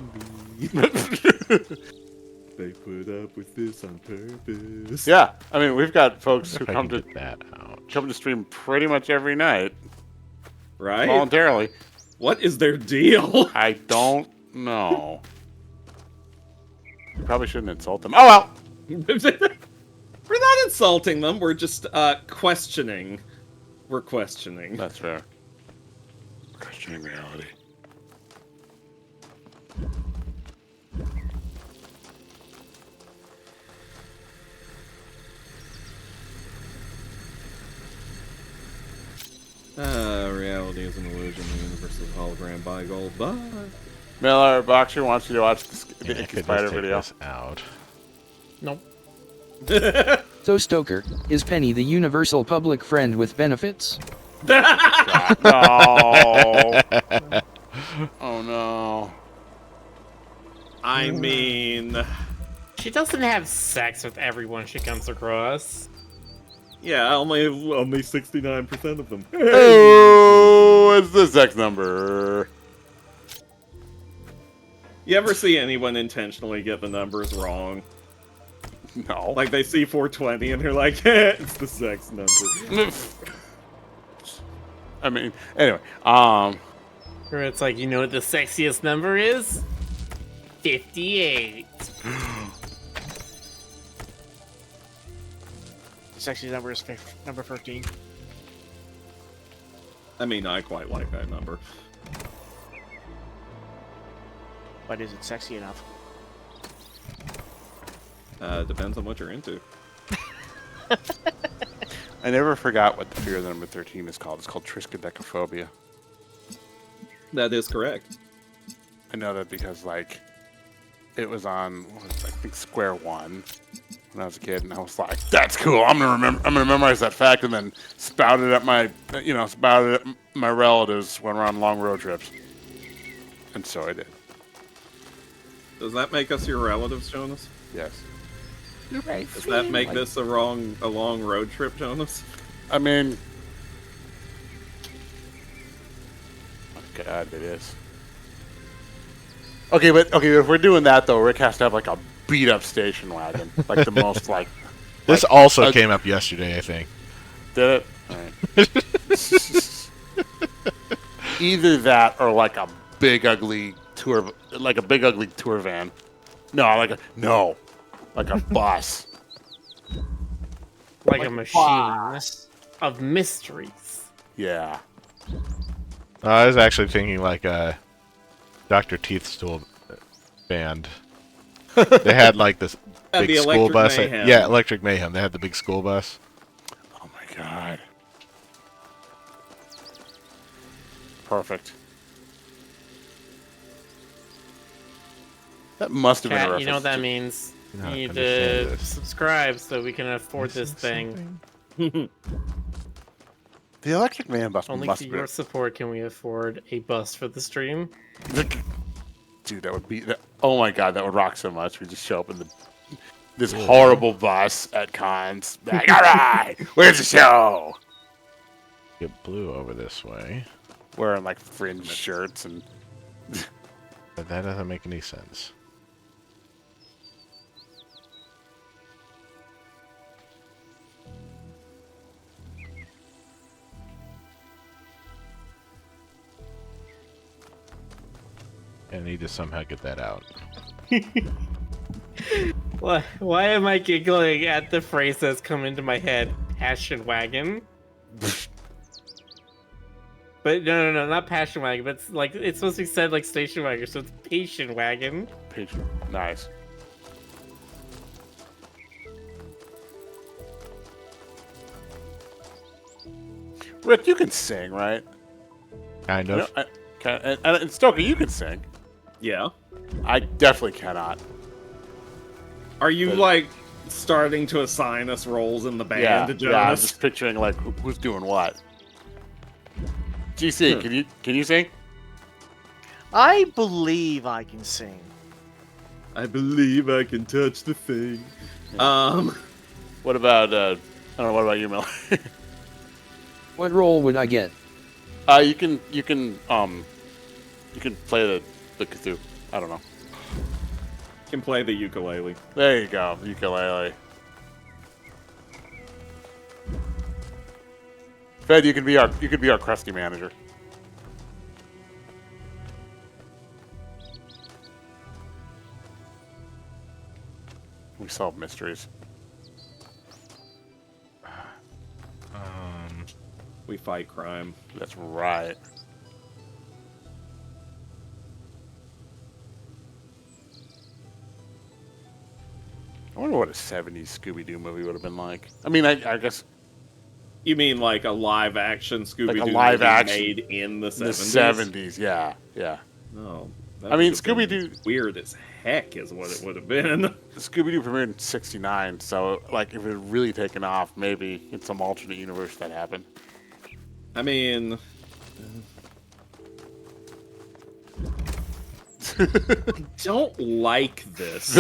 They put up with this on purpose. Yeah, I mean, we've got folks who If I come can to get that out. come to stream pretty much every night Right? voluntarily. What is their deal? I don't know. Probably shouldn't insult them. Oh well. We're not insulting them. We're just questioning. We're questioning. That's fair. Questioning reality. Reality is an illusion. The universe is a hologram. Buy gold. Bye. Miller Boxer wants you to watch the I Icky could Spider just take video. this out. Nope. So Stoker, is Penny the universal public friend with benefits? No. Oh no. I mean, She doesn't have sex with everyone she comes across. yeah, only 69% of them. Oh, it's the sex number. You ever see anyone intentionally get the numbers wrong? No. Like they see 420 and they're like, it's the sex number. I mean, anyway, Or it's like, you know what the sexiest number is? 58. The sexy number is number 13. I mean, I quite like that number. But is it sexy enough? Depends on what you're into. I never forgot what the fear of the number 13 is called. It's called triskaidekaphobia. That is correct. I know that because, like, it was on, I think, Square One when I was a kid, and I was like, "That's cool. I'm gonna memorize that fact," and then spouted at my relatives when we're on long road trips, and so I did. Does that make us your relatives, Jonas? Yes. Does that make this a long road trip, Jonas? I mean, oh God, it is. Okay, but if we're doing that though, Rick has to have like a beat up station wagon, like the most like. This also came up yesterday, I think. Did it? All right. Either that or like a big ugly tour van. Like a bus. Like a machine of mysteries. Yeah. I was actually thinking like a Dr. Teethstool band. They had like this big the school Electric bus. Mayhem. Yeah, Electric Mayhem. They had the big school bus. Oh my God. Perfect. That must have been a Cat, reference. you know what that to- means? You not need understand to this. subscribe so we can afford this thing. The Electric Man bus Only must through have been. your support can we afford a bus for the stream. Dude, that would be. Oh my God, that would rock so much. We just show up in this horrible bus at cons. Like, all right, where's the show? Get blue over this way. Wearing like fringe shirts and. But that doesn't make any sense. I need to somehow get that out. Why am I giggling at the phrase that's come into my head? Passion wagon? But no, not passion wagon. But it's like it's supposed to be said like station wagon, so it's patient wagon. Nice. Rick, you can sing, right? Kind You of. know, and Stoker, you can sing. Yeah. I definitely cannot. Are you like starting to assign us roles in the band Yeah, to yeah. I'm Jonas? just picturing like who's doing what. GC, can you sing? I believe I can sing. I believe I can touch the thing. What about I don't know. What about you, Mel? What role would I get? You can play the kazoo. I don't know. Can play the ukulele. There you go, ukulele. Fed, you could be our crusty manager. We solve mysteries. We fight crime. That's right. I wonder what a 70s Scooby-Doo movie would have been like. I mean, I guess... You mean like a live-action Scooby-Doo Like a live movie action made in the 70s? The 70s, yeah, yeah. Oh, I mean, Scooby-Doo... Weird as heck is what it would have been. Scooby-Doo premiered in 1969, so, like, if it had really taken off, maybe in some alternate universe that happened. I mean... I don't like this.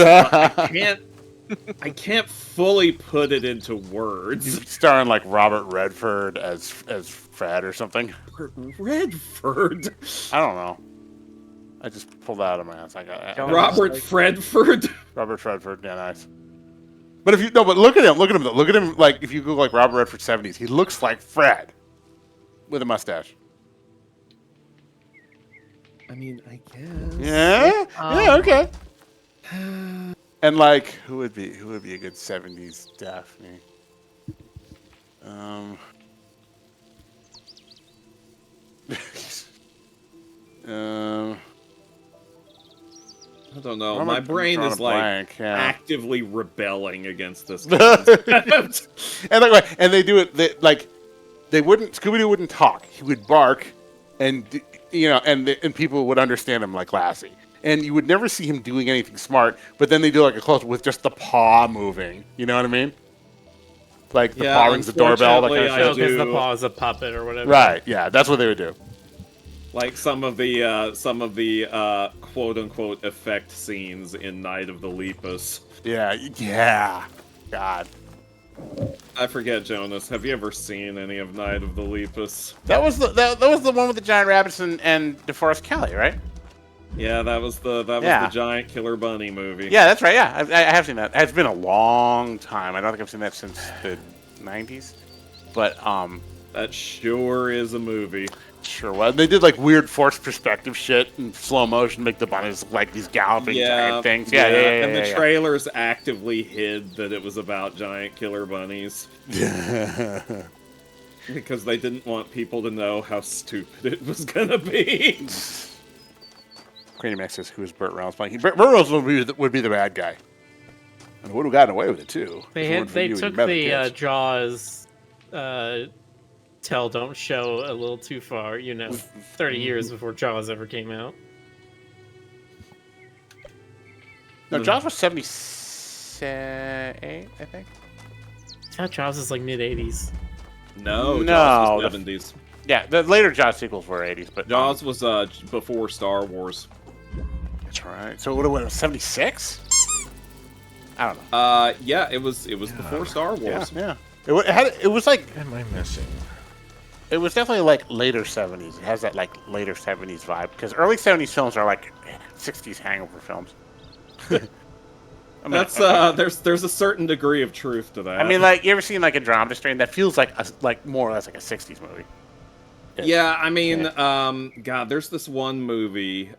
I can't fully put it into words. Starring, like, Robert Redford as Fred or something. Redford? I don't know. I just pulled that out of my ass. Robert Fredford? Robert Fredford, yeah, nice. But if you but look at him, look at him. Like if you Google like Robert Redford 70s, he looks like Fred with a mustache. I mean, I guess. Yeah, yeah, okay. And like, who would be a good 70s Daphne? I don't know. My brain is like actively rebelling against this. And they do it. They wouldn't. Scooby-Doo wouldn't talk. He would bark, and and people would understand him like Lassie. And you would never see him doing anything smart. But then they do like a close with just the paw moving. You know what I mean? Like the paw rings the doorbell. That kind of shit. Because the paw is a puppet or whatever. Right. Yeah. That's what they would do. Like some of the quote unquote effect scenes in Night of the Lepus. Yeah. God. I forget, Jonas. Have you ever seen any of Night of the Lepus? That was the one with the giant rabbits and DeForest Kelley, right? Yeah, that was the giant killer bunny movie. Yeah, that's right. Yeah, I have seen that. It's been a long time. I don't think I've seen that since the 90s. But that sure is a movie. Sure was. They did like weird forced perspective shit in slow motion, make the bunnies look like these galloping giant things. Yeah. And the trailers actively hid that it was about giant killer bunnies. Because they didn't want people to know how stupid it was gonna be. Cranny Max says, "Who is Burt Reynolds playing?" Burt Reynolds would be the bad guy, and would have gotten away with it too. They took the Jaws. Tell don't show a little too far, 30 years before Jaws ever came out. No, Jaws was 78, I think. I thought Jaws is like mid-80s. No, Jaws was 70s. Yeah, the later Jaws sequels were 80s, but Jaws was before Star Wars. That's right. So it would have been 76? I don't know. Yeah, it was before Star Wars. Yeah. It was like. What am I missing? It was definitely like later 70s. It has that like later 70s vibe because early 70s films are like 60s hangover films. I mean, that's there's a certain degree of truth to that. I mean, like you ever seen like a drama strain that feels like more or less like a 60s movie. Yeah, I mean, God, there's this one movie.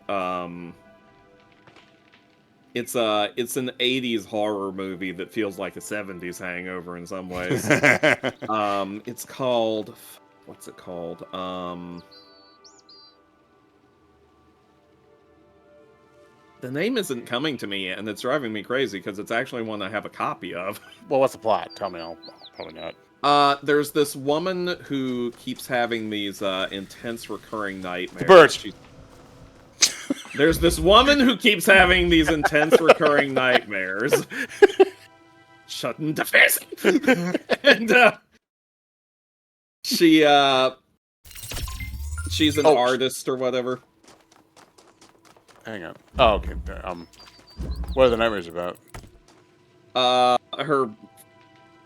It's an 80s horror movie that feels like a 70s hangover in some ways. It's called. What's it called? The name isn't coming to me, and it's driving me crazy because it's actually one I have a copy of. Well, what's the plot? Tell me, I'll probably know it. There's this woman who keeps having these intense recurring nightmares. Birds. There's this woman who keeps having these intense recurring nightmares. Shutting the face. And she's an artist or whatever. Hang on. Oh, okay. What are the nightmares about? Her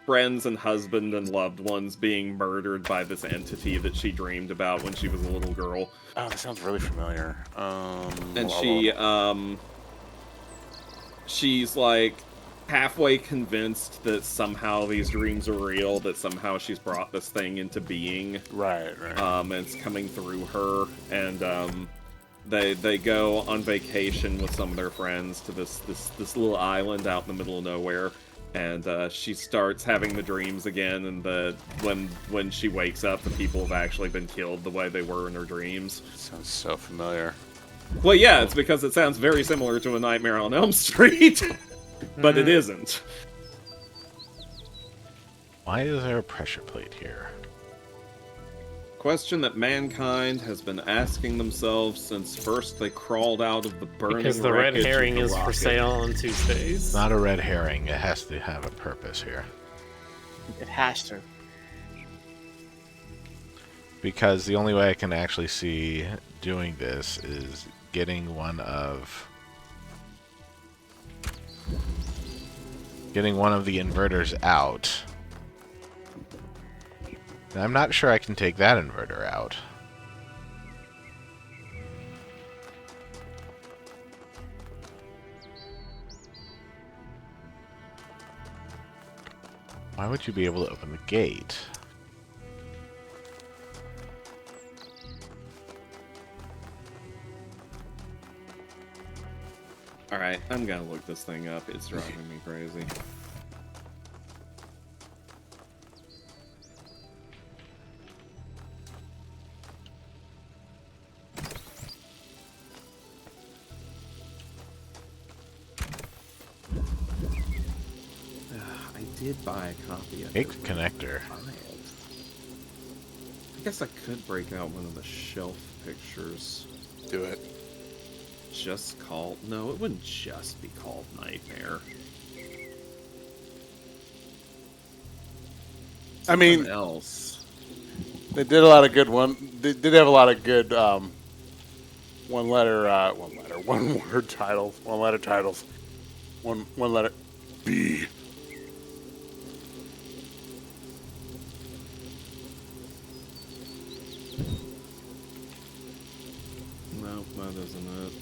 friends and husband and loved ones being murdered by this entity that she dreamed about when she was a little girl. Oh, that sounds really familiar. And she's like halfway convinced that somehow these dreams are real, that somehow she's brought this thing into being. Right. And it's coming through her, and They go on vacation with some of their friends to this little island out in the middle of nowhere, and she starts having the dreams again. And when she wakes up, the people have actually been killed the way they were in her dreams. Sounds so familiar. Well, yeah, it's because it sounds very similar to A Nightmare on Elm Street, but it isn't. Why is there a pressure plate here? Question that mankind has been asking themselves since first they crawled out of the burning Because the red wreckage of herring the is for rocket. sale on Tuesdays. It's not a red herring. It has to have a purpose here. It has to. Because the only way I can actually see doing this is getting one of the inverters out. And I'm not sure I can take that inverter out. Why would you be able to open the gate? Alright, I'm gonna look this thing up. It's driving me crazy. I did buy a copy of Big it. connector. I guess I could break out one of the shelf pictures. Do it. Just called... No, it wouldn't just be called Nightmare. I mean, Something else. they did a lot of good They did have a lot of good one word titles, one letter titles, one letter B. No, that isn't it.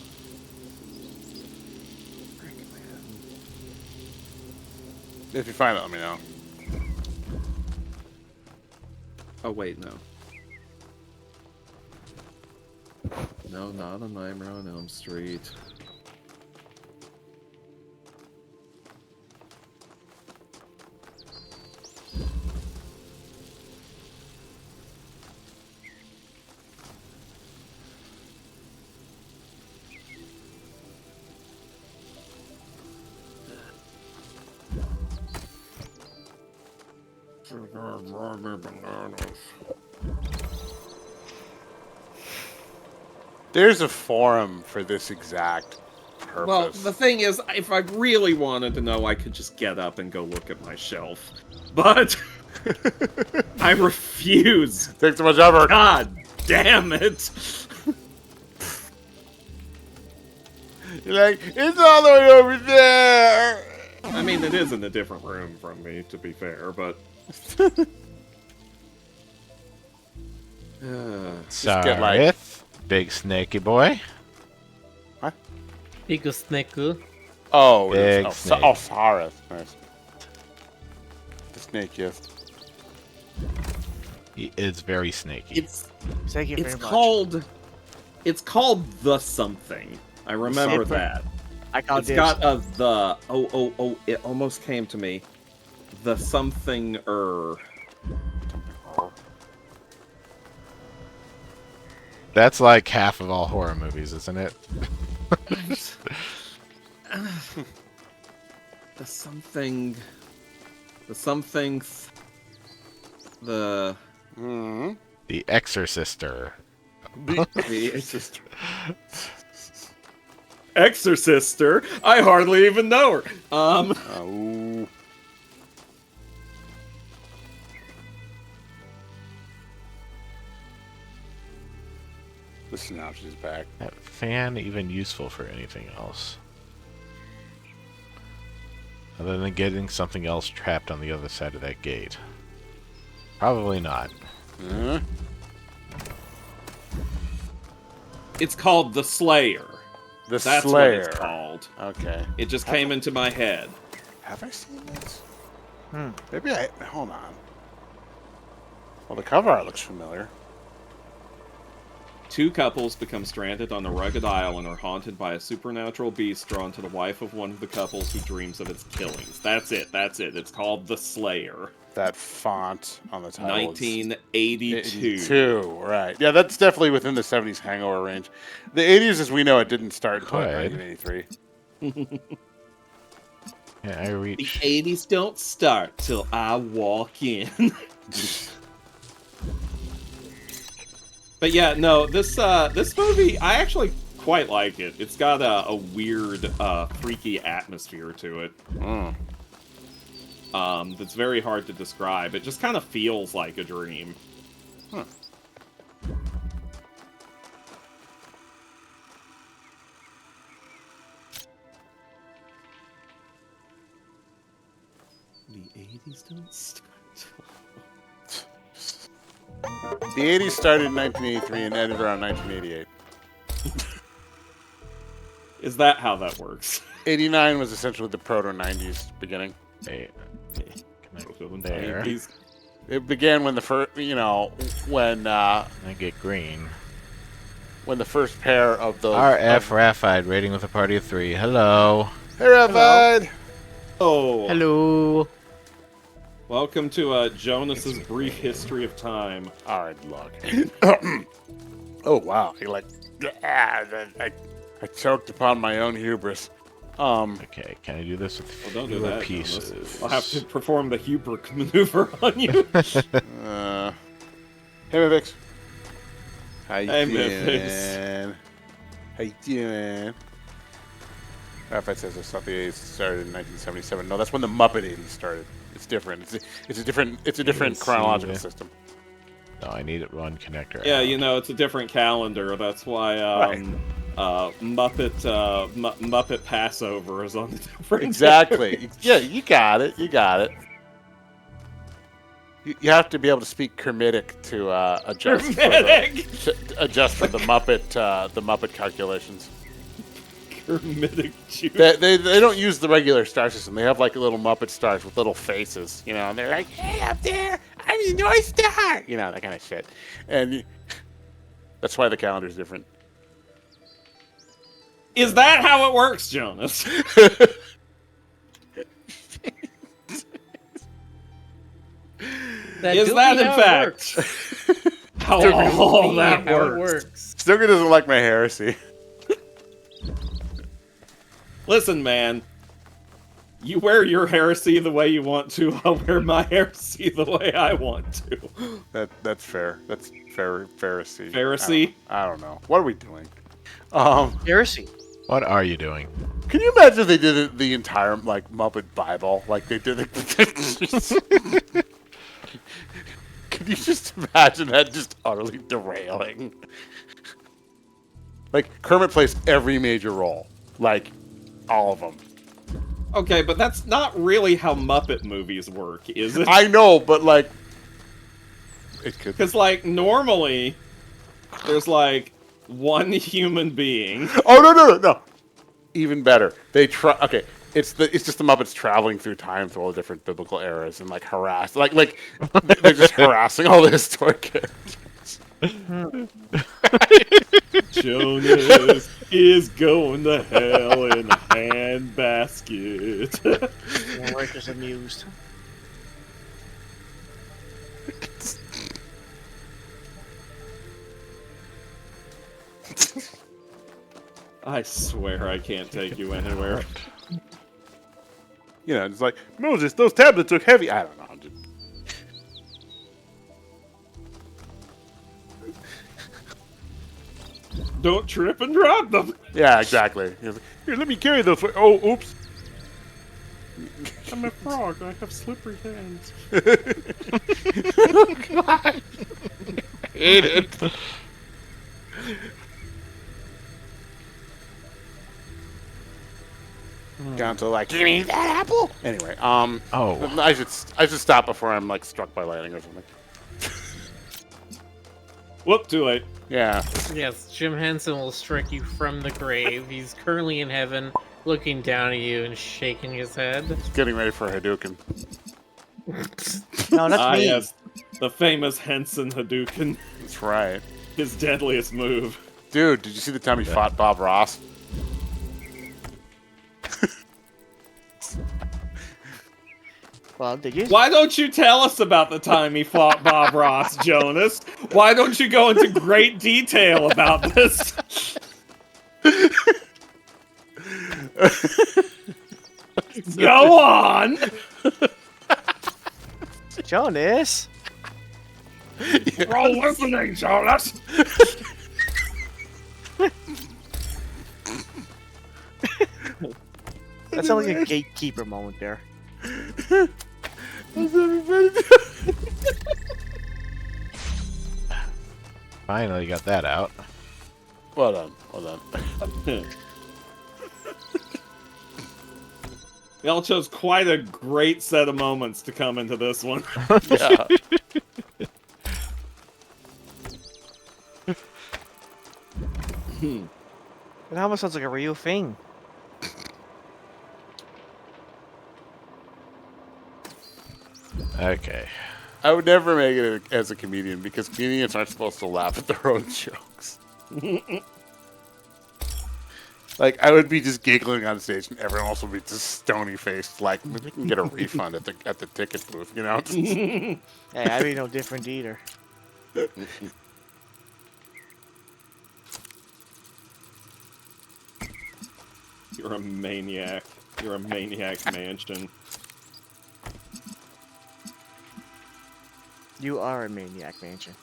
If you find it, let me know. Oh, wait, no. No, not a Nightmare on Elm Street. There's a forum for this exact purpose. Well, the thing is, if I really wanted to know, I could just get up and go look at my shelf. But I refuse. Takes too much effort. God damn it. You're like, it's all the way over there. I mean, it is in a different room from me, to be fair, but... Sorry, big snaky boy. What? Big snake. Oh, Big snake. sorry. Nice. The snake, yes. He is very snaky. Thank you very much. It's called The Something. I remember Something? that. I call It's dibs. got a the. Oh, it almost came to me. The something That's like half of all horror movies, isn't it? The something. The somethings. The. The Exorcister. The Exorcister. Exorcister? I hardly even know her. Oh. The synopsis is back. That fan even useful for anything else? Other than getting something else trapped on the other side of that gate. Probably not. It's called The Slayer. The That's Slayer. what it's called. Okay. It just came into my head. Have I seen this? Maybe I... Hold on. Well, the cover art looks familiar. Two couples become stranded on a rugged isle and are haunted by a supernatural beast drawn to the wife of one of the couples who dreams of its killings. That's it. It's called The Slayer. That font on the title. 1982. 82, right. Yeah, that's definitely within the 70s hangover range. The 80s, as we know it, didn't start until like 1983. Yeah, I The reach. 80s don't start till I walk in. But yeah, no, this movie, I actually quite like it. It's got a weird, freaky atmosphere to it. That's very hard to describe. It just kind of feels like a dream. Huh. The 80s don't start. The 80s started in 1983 and ended around 1988. Is that how that works? 89 was essentially the proto-90s beginning. Hey, There. It began when the first, when I get green. when the first pair of those. RF Rafide rating with a party of 3. Hello. Hey, Rafide. Oh. Hello. Welcome to Jonas's brief history of time. All right, look. Oh wow, I choked upon my own hubris. Okay, can I do this with Don't do fewer that, pieces? Jonas. I'll have to perform the Hubert maneuver on you. Hey, Mivix. How you Hey, doing? Mivix. How you doing? Rafide says I thought the 80s started in 1977. No, that's when the Muppet 80s started. It's different. It's a different chronological system. No, I need it one connector. Yeah, out. it's a different calendar. That's why Muppet Passover is on the different. Exactly. Yeah, you got it. You have to be able to speak Kermitic to adjust for the Muppet calculations. Kermitic juice. They don't use the regular star system. They have like little Muppet stars with little faces, and they're like, "Hey, up there, I'm the North Star," that kind of shit. And that's why the calendar's different. Is that how it works, Jonas? Is that in fact how all that works? Stoker doesn't like my heresy. Listen, man. You wear your heresy the way you want to. I'll wear my heresy the way I want to. That's fair. That's fair. Pharisee. Pharisee? I don't know. What are we doing? Heresy. What are you doing? Can you imagine if they did the entire Muppet Bible like they did it? Can you just imagine that just utterly derailing? Like Kermit plays every major role, like all of them. Okay, but that's not really how Muppet movies work, is it? I know, but it could. Because normally there's one human being. Oh no! Even better. They try. Okay, it's just the Muppets traveling through time through all the different biblical eras and harass. They're just harassing all the historic characters. Jonas is going to hell in a handbasket. Warwick is amused. I swear I can't take you anywhere. It's like, Moses, those tablets look heavy. I don't know. Don't trip and drop them. Yeah, exactly. Here, let me carry those. Oh, oops. I'm a frog. I have slippery hands. Oh, God. I hate it. Down to give me that apple. Anyway, Oh. I should stop before I'm struck by lightning or something. Whoop, too late. Yeah. Yes, Jim Henson will strike you from the grave. He's currently in heaven, looking down at you and shaking his head. Getting ready for a Hadouken. No, that's me. Yes, the famous Henson Hadouken. That's right. His deadliest move. Dude, did you see the time he fought Bob Ross? Well, did you? Why don't you tell us about the time he fought Bob Ross, Jonas? Why don't you go into great detail about this? Go on! Jonas? We're all listening, Jonas! That sounds like a gatekeeper moment there. Finally got that out. Well done. Well done. Y'all chose quite a great set of moments to come into this one. Yeah. It almost sounds like a real thing. Okay. I would never make it as a comedian because comedians aren't supposed to laugh at their own jokes. Like, I would be just giggling on stage and everyone else would be just stony faced, like, maybe we can get a refund at the ticket booth, you know? Hey, I'd be no different either. You're a maniac. You're a maniac mansion. You are a maniac, mansion.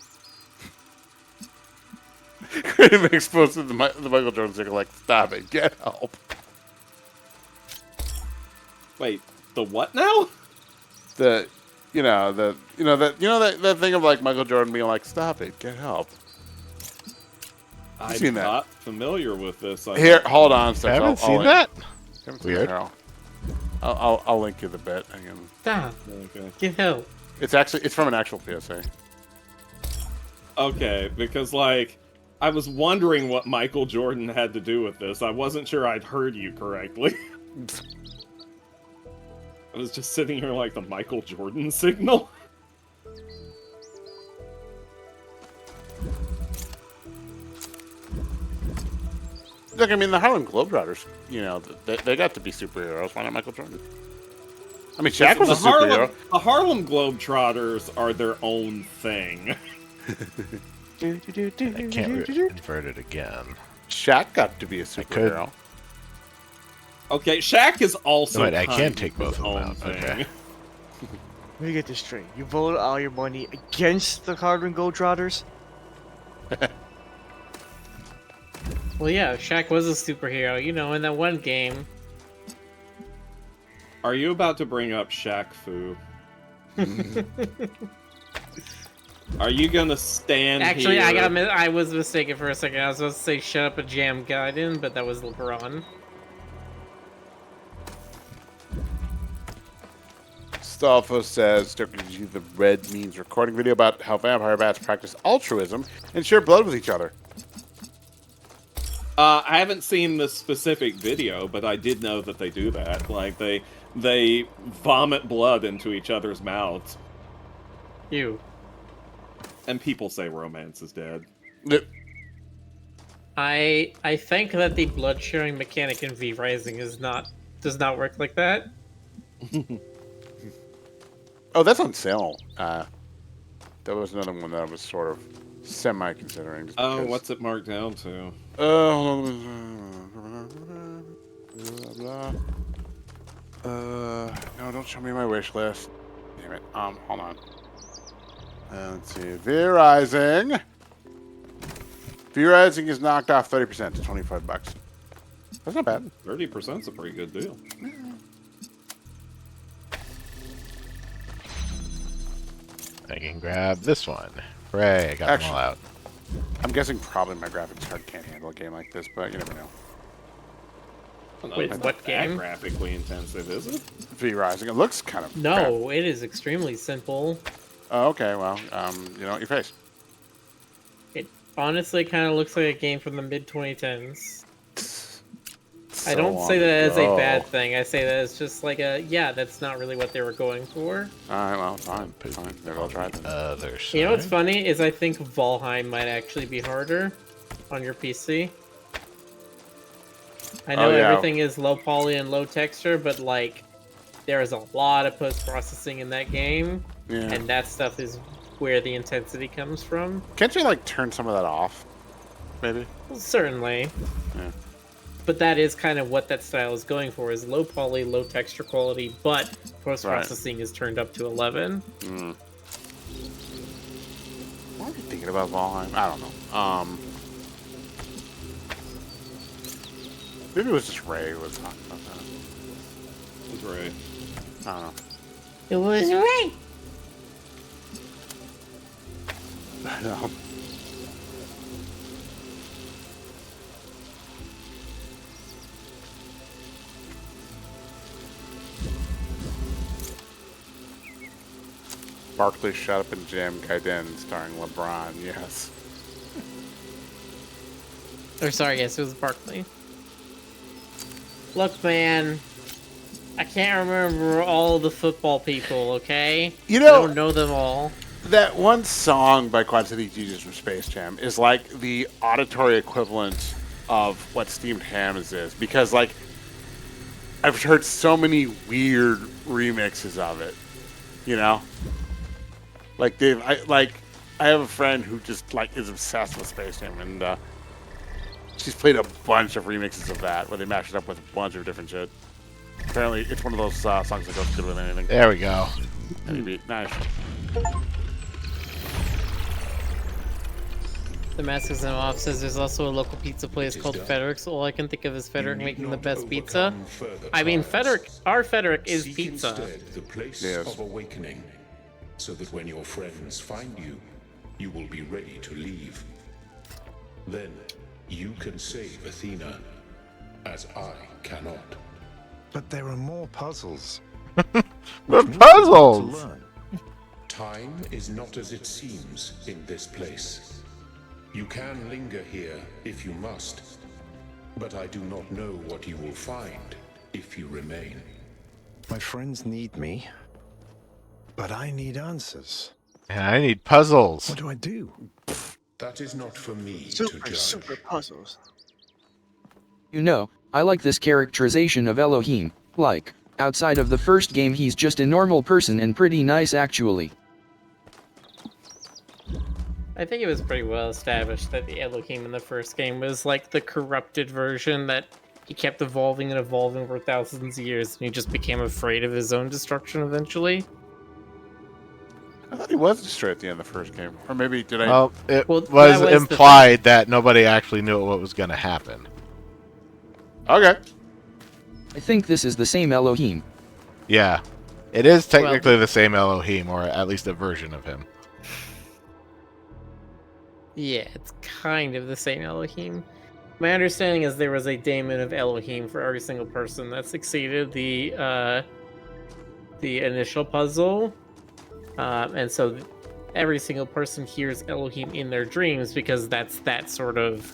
It makes most of the Michael Jordan thing like, stop it, get help. Wait, the what now? That thing of like Michael Jordan being like, stop it, get help. I'm seen that? not familiar with this. Here, hold on a second. Haven't seen that? Weird. I'll link you the bit again. Stop. Okay. Get help. It's from an actual PSA. Okay, because like I was wondering what Michael Jordan had to do with this. I wasn't sure I'd heard you correctly. I was just sitting here like the Michael Jordan signal. Look, I mean, the Harlem Globetrotters, you know, they got to be superheroes. Why not Michael Jordan? I mean, Shaq was a superhero. The Harlem Globetrotters are their own thing. I can't invert it again. Shaq got to be a superhero. Okay, Shaq is also. Wait, I kind can of take both his of them own out. thing. Okay. Let me get this straight. You voted all your money against the Harlem Globetrotters? Well, yeah, Shaq was a superhero, you know, in that one game. Are you about to bring up Shaq Fu? Are you gonna stand Actually, here? I was mistaken for a second. I was supposed to say shut up a Jam Gaiden, but that was LeBron. Stolfo says, the red means recording video about how vampire bats practice altruism and share blood with each other. I haven't seen the specific video, but I did know that they do that. Like they vomit blood into each other's mouths. You. And people say romance is dead. I think that the blood sharing mechanic in V Rising does not work like that. Oh, that's on sale. That was another one that I was sort of semi-considering. Oh, what's it marked down to? No, don't show me my wish list. Damn it. Hold on. Let's see. V-Rising. V-Rising is knocked off 30% to $25. That's not bad. 30% is a pretty good deal. I can grab this one. Hooray, I got them all out. I'm guessing probably my graphics card can't handle a game like this, but you never know. Wait, what game? Graphically intensive, is it? V-Rising. It looks kind of... No, it is extremely simple. Oh, okay, well, you know what your face. It honestly kind of looks like a game from the mid-2010s. I don't say that as a bad thing. I say that as just like a, yeah, that's not really what they were going for. Alright, well, fine. Maybe I'll try them. You know what's funny is I think Valheim might actually be harder on your PC. I know everything is low poly and low texture, but like there is a lot of post-processing in that game, and that stuff is where the intensity comes from. Can't you like turn some of that off? Maybe? Well, certainly. Yeah. But that is kind of what that style is going for, is low poly, low texture quality, but post-processing is turned up to 11. What are you thinking about Valheim? I don't know. Maybe it was just Ray who was talking about that. It was Ray. I don't know. It was Ray! I know. Barkley shut up and jam Gaiden starring LeBron, yes. Or sorry, yes, it was Barkley. Look, man, I can't remember all the football people, okay? You know, I don't know them all. That one song by Quad City Jesus from Space Jam is like the auditory equivalent of what Steamed Hams is, because like I've heard so many weird remixes of it, you know? Like I have a friend who just like is obsessed with Space Jam, and she's played a bunch of remixes of that where they mash it up with a bunch of different shit. Apparently, it's one of those songs that goes good with anything. There we go. Any beat, nice. The Masks and Off says there's also a local pizza place called Federick's. All I can think of is Federick making the best pizza. I mean, our Federick is pizza. The place of awakening, so that when your friends find you, you will be ready to leave. Then you can save Athena, as I cannot. But there are more puzzles. The puzzles! Time is not as it seems in this place. You can linger here if you must, but I do not know what you will find if you remain. My friends need me, but I need answers. And I need puzzles. What do I do? That is not for me to judge. Super puzzles. You know, I like this characterization of Elohim. Like, outside of the first game he's just a normal person and pretty nice actually. I think it was pretty well established that the Elohim in the first game was like the corrupted version that he kept evolving and evolving for thousands of years, and he just became afraid of his own destruction eventually. I thought he was destroyed at the end of the first game. Or maybe, did I... Well, it Well, was that was implied that nobody actually knew what was going to happen. Okay. I think this is the same Elohim. Yeah. It is technically the same Elohim, or at least a version of him. Yeah, it's kind of the same Elohim. My understanding is there was a daemon of Elohim for every single person that succeeded the initial puzzle. And so every single person hears Elohim in their dreams because that's that sort of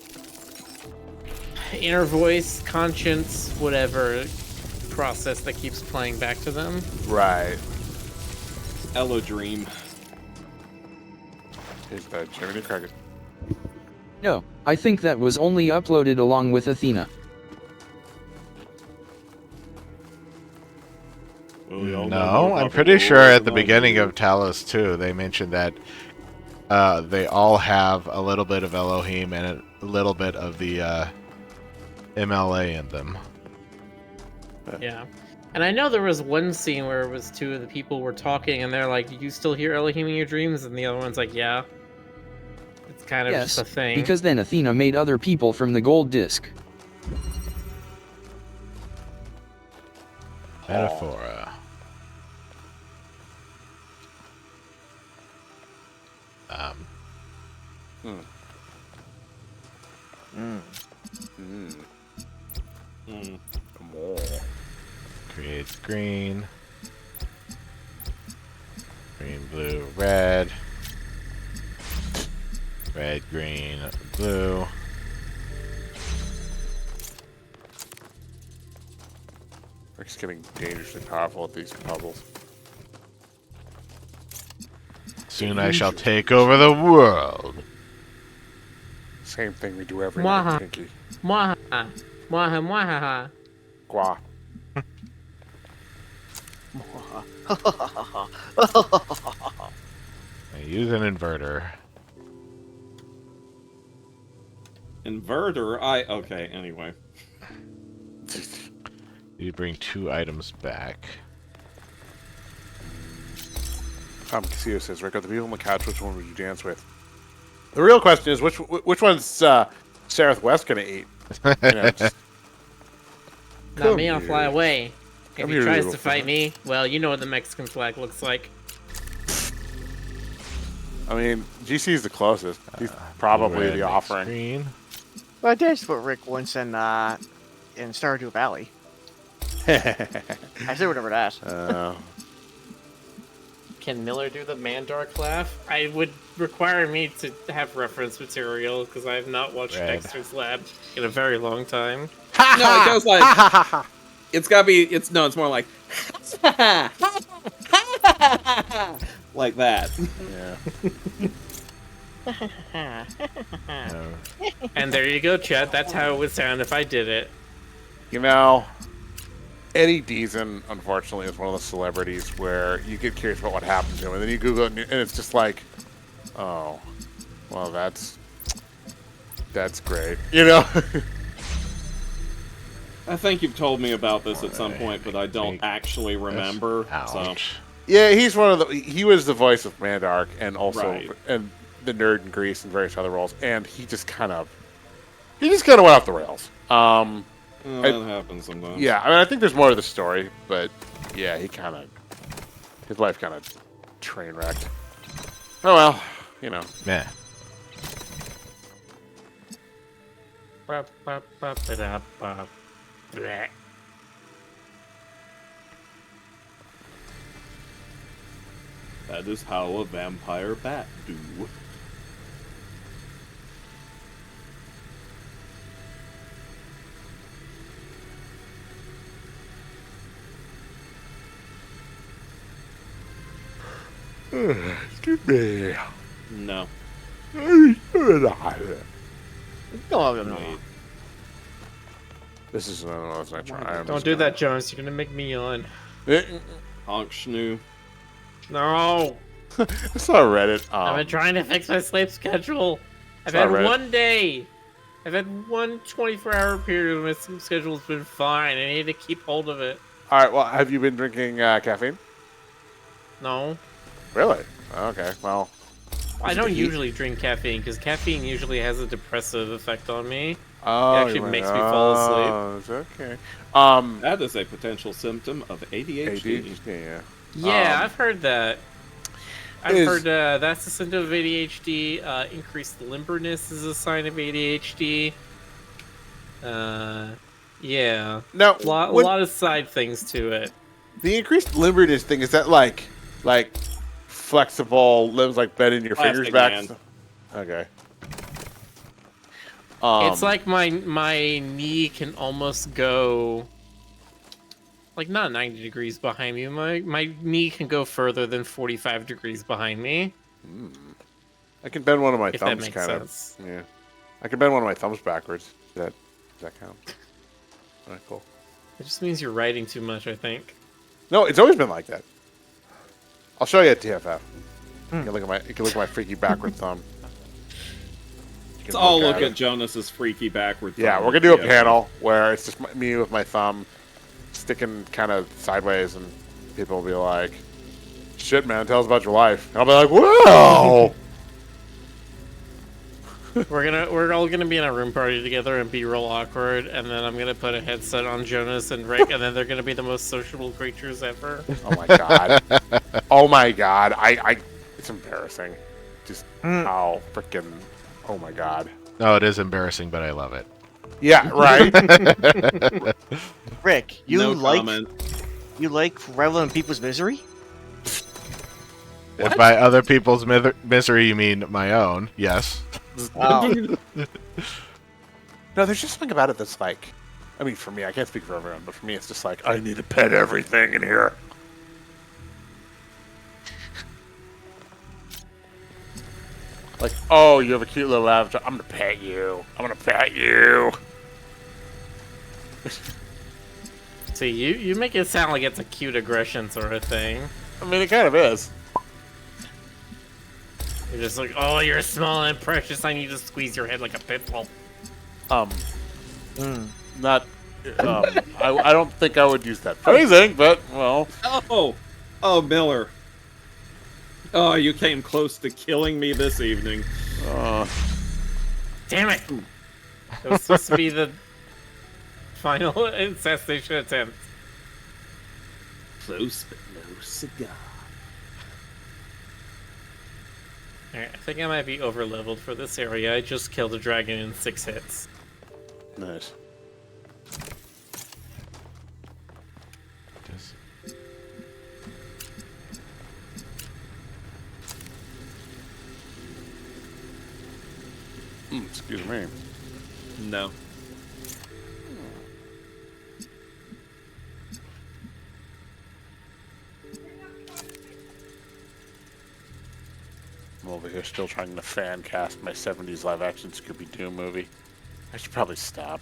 inner voice, conscience, whatever process that keeps playing back to them. Right. Elo Dream. Here's the Jiminy Cricket. No, I think that was only uploaded along with Athena. No, I'm pretty sure at the beginning of Talos 2, they mentioned that they all have a little bit of Elohim and a little bit of the MLA in them. Yeah. And I know there was one scene where it was two of the people were talking and they're like, you still hear Elohim in your dreams? And the other one's like, yeah. It's kind of Yes, just a thing. because then Athena made other people from the gold disc. Metaphora. Creates green. Green, blue, red. Red, green, blue. Rick's getting dangerously powerful at these puzzles. Soon I shall take over the world. Same thing we do every night, Pinky. Mwahaha. Mwahaha. Gua. I use an inverter. Inverter? Okay, anyway. You bring 2 items back. Tom Castillo says, Rick, of the people on the couch, which one would you dance with? The real question is, which one's Sareth West gonna eat? You know, just... Not me, I'll fly away. If Come he here, tries little to fight fella. me, well, you know what the Mexican flag looks like. I mean, GC's the closest. He's probably Red the offering. screen. Well, I danced with Rick once in Stardew Valley. I still remember that. Can Miller do the Mandark laugh? I would require me to have reference material because I have not watched Red. Dexter's Lab in a very long time. No, it goes like. It's gotta be. It's more like. Like that. Yeah. And there you go, Chad. That's how it would sound if I did it. You know, Eddie Deason, unfortunately, is one of the celebrities where you get curious about what happened to him, and then you Google it, and it's just like, oh, well, that's great. You know? I think you've told me about this at some point, but I don't actually remember. So. Ouch. Yeah, he's one of the. He was the voice of Mandark, and also Right. and the nerd in Greece and various other roles, and he just kind of went off the rails. That happens sometimes. Yeah, I mean, I think there's more to the story, but yeah, his life kind of train wrecked. Oh well, you know. Meh. Bleh. That is how a vampire bat do. Excuse me. No. This is no, that's not trying. Don't do that, Jonas. You're gonna make me yawn. Honk schnoo. No. I saw Reddit. I've been trying to fix my sleep schedule. I've Sorry, had Reddit. one day. I've had one 24-hour period when my sleep schedule's been fine. I need to keep hold of it. All right. Well, have you been drinking caffeine? No. Really? Okay. Well, I don't usually drink caffeine because caffeine usually has a depressive effect on me. oh, It actually makes me fall asleep. Oh, it's okay. That is a potential symptom of ADHD. Yeah. Yeah, I've heard that. I've Is- heard that's a symptom of ADHD. Increased limberness is a sign of ADHD. Yeah. Now, A lot of side things to it. the increased limberness thing, is that like flexible limbs, like bending your fingers Plastic back? man. Okay. It's like my knee can almost go like not 90 degrees behind me. My knee can go further than 45 degrees behind me. I can bend one of my If that thumbs makes kind sense. of. Yeah. I can bend one of my thumbs backwards. Does that count? Alright, cool. It just means you're writing too much, I think. No, it's always been like that. I'll show you at TFF. You can look at my freaky backward thumb. You Let's can all look it. at Jonas's freaky backward Yeah, thumb. we're gonna do a Yeah. panel where it's just me with my thumb sticking kind of sideways, and people will be like, "Shit, man, tell us about your life." And I'll be like, "Whoa!" We're all gonna be in a room party together and be real awkward, and then I'm gonna put a headset on Jonas and Rick, and then they're gonna be the most sociable creatures ever. Oh my god! Oh my god! It's embarrassing. Just how freaking. Oh my god! No, it is embarrassing, but I love it. Yeah, right. Rick, you No like comment. reveling in people's misery? If by other people's misery you mean my own, yes. Oh. No, there's just something about it that's like, I mean, for me, I can't speak for everyone, but for me, it's just like, I need to pet everything in here. Like, oh, you have a cute little avatar. I'm gonna pet you. I'm gonna pet you. See, you make it sound like it's a cute aggression sort of thing. I mean, it kind of is. You're just like, oh, you're small and precious. I need to squeeze your head like a pit bull. Not. I don't think I would use that phrasing, but well. Oh, Miller. Oh, you came close to killing me this evening. Damn it! It was supposed to be the final incestation attempt. Close but no cigar. Alright, I think I might be over leveled for this area. I just killed a dragon in 6 hits. Nice. Excuse me. No. I'm over here still trying to fan cast my 70s live-action Scooby-Doo movie. I should probably stop.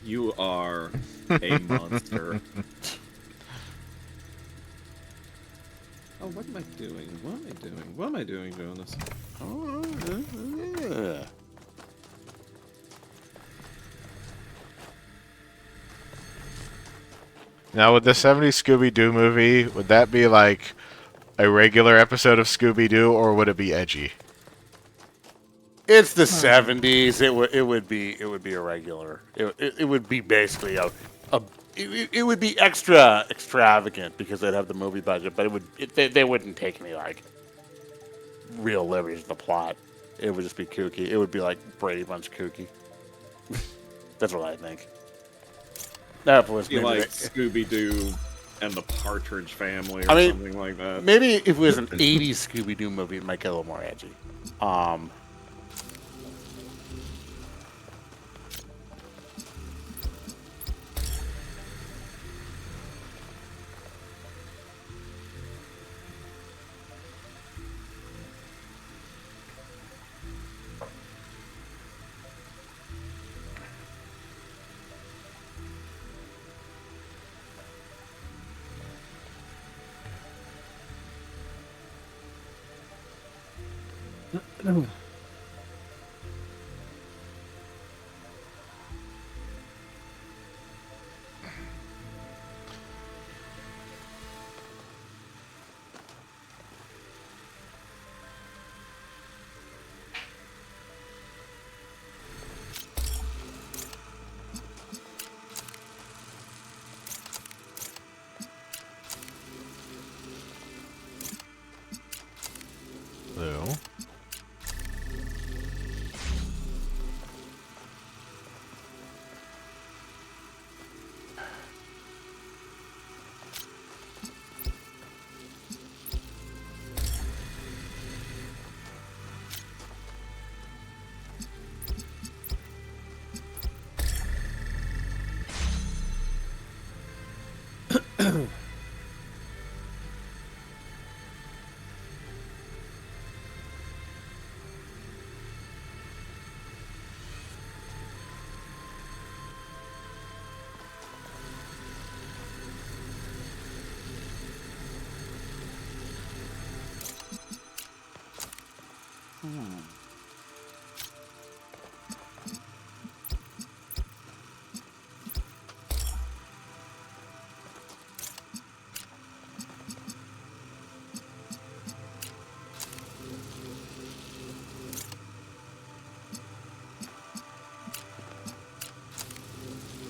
You are a monster. Oh, what am I doing? What am I doing? What am I doing, Jonas? Now, with the 70s Scooby-Doo movie, would that be like a regular episode of Scooby-Doo, or would it be edgy? It's the 70s. It would be a regular. It would be basically it would be extravagant because they'd have the movie budget, but they wouldn't take any like real liberties with the plot. It would just be kooky. It would be like Brady Bunch kooky. That's what I think. That was maybe like Scooby-Doo and the Partridge Family or something like that. Maybe if it was an 80s Scooby-Doo movie, it might get a little more edgy. Blue.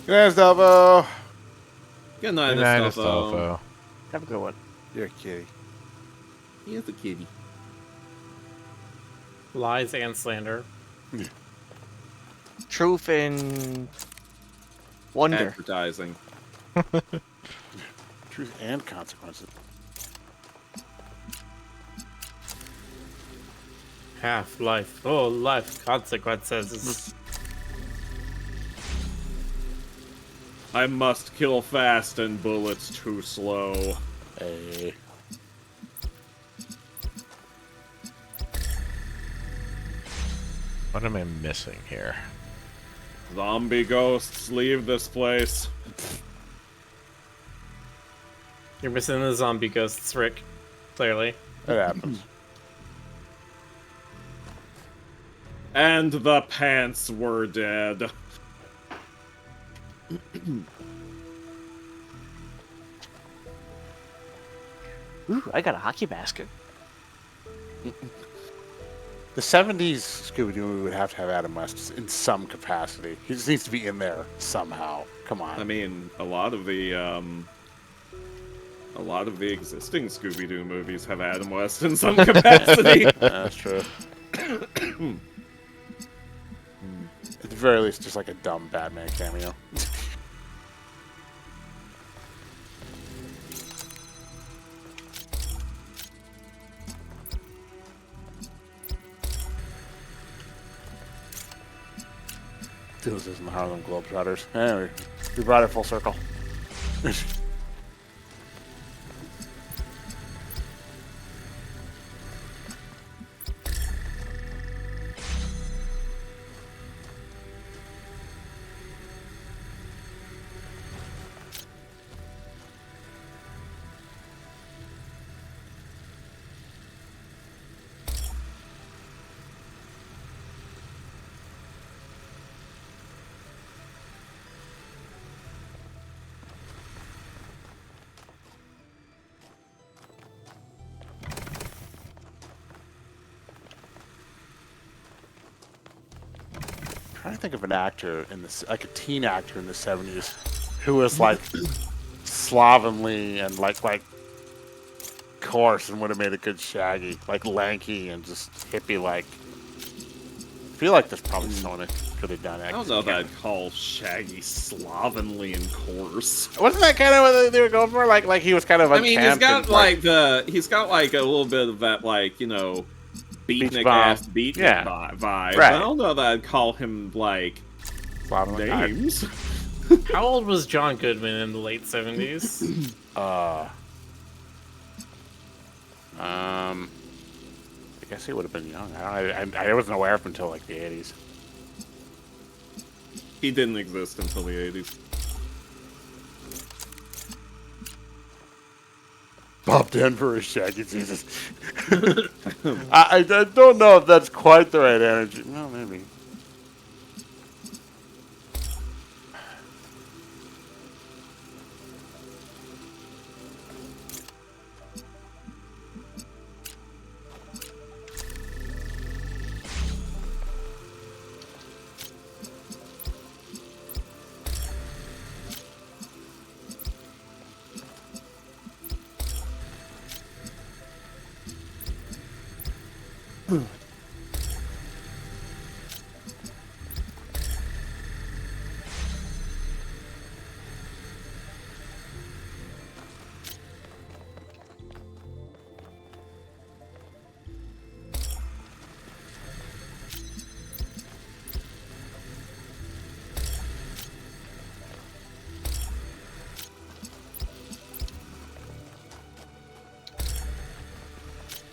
Good night, Stelfo. Good night, Good night, Astolfo. Astolfo. Have a good one. You're a kitty. He is a kitty. Lies and slander. Truth and wonder. Advertising. Truth and consequences. Half-life, full-life consequences. I must kill fast and bullets too slow. Hey. What am I missing here? Zombie ghosts, leave this place. You're missing the zombie ghosts, Rick. Clearly. That happens. And the pants were dead. Ooh, I got a hockey basket. The 70s Scooby-Doo movie would have to have Adam West in some capacity. He just needs to be in there somehow. Come on. I mean, a lot of the existing Scooby-Doo movies have Adam West in some capacity. That's true. At the very least, just like a dumb Batman cameo. This isn't the Harlem Globetrotters. Anyway, we brought it full circle. Trying to think of an actor in this, like a teen actor in the 70s, who was like slovenly and like coarse and would have made a good Shaggy, like lanky and just hippie like. I feel like there's probably someone that could have done it. I don't know that I'd call Shaggy slovenly and coarse. Wasn't that kind of what they were going for? Like he was kind of. I mean, he's got like a little bit of that, like, you know, beatnik ass beatnik vibe. Right. I don't know that I'd call him like slovenly names. How old was John Goodman in the late 70s? I guess he would have been young. I wasn't aware of him until like the 80s. He didn't exist until the 80s. Bob Denver is Shaggy Jesus. I don't know if that's quite the right energy. Well, maybe.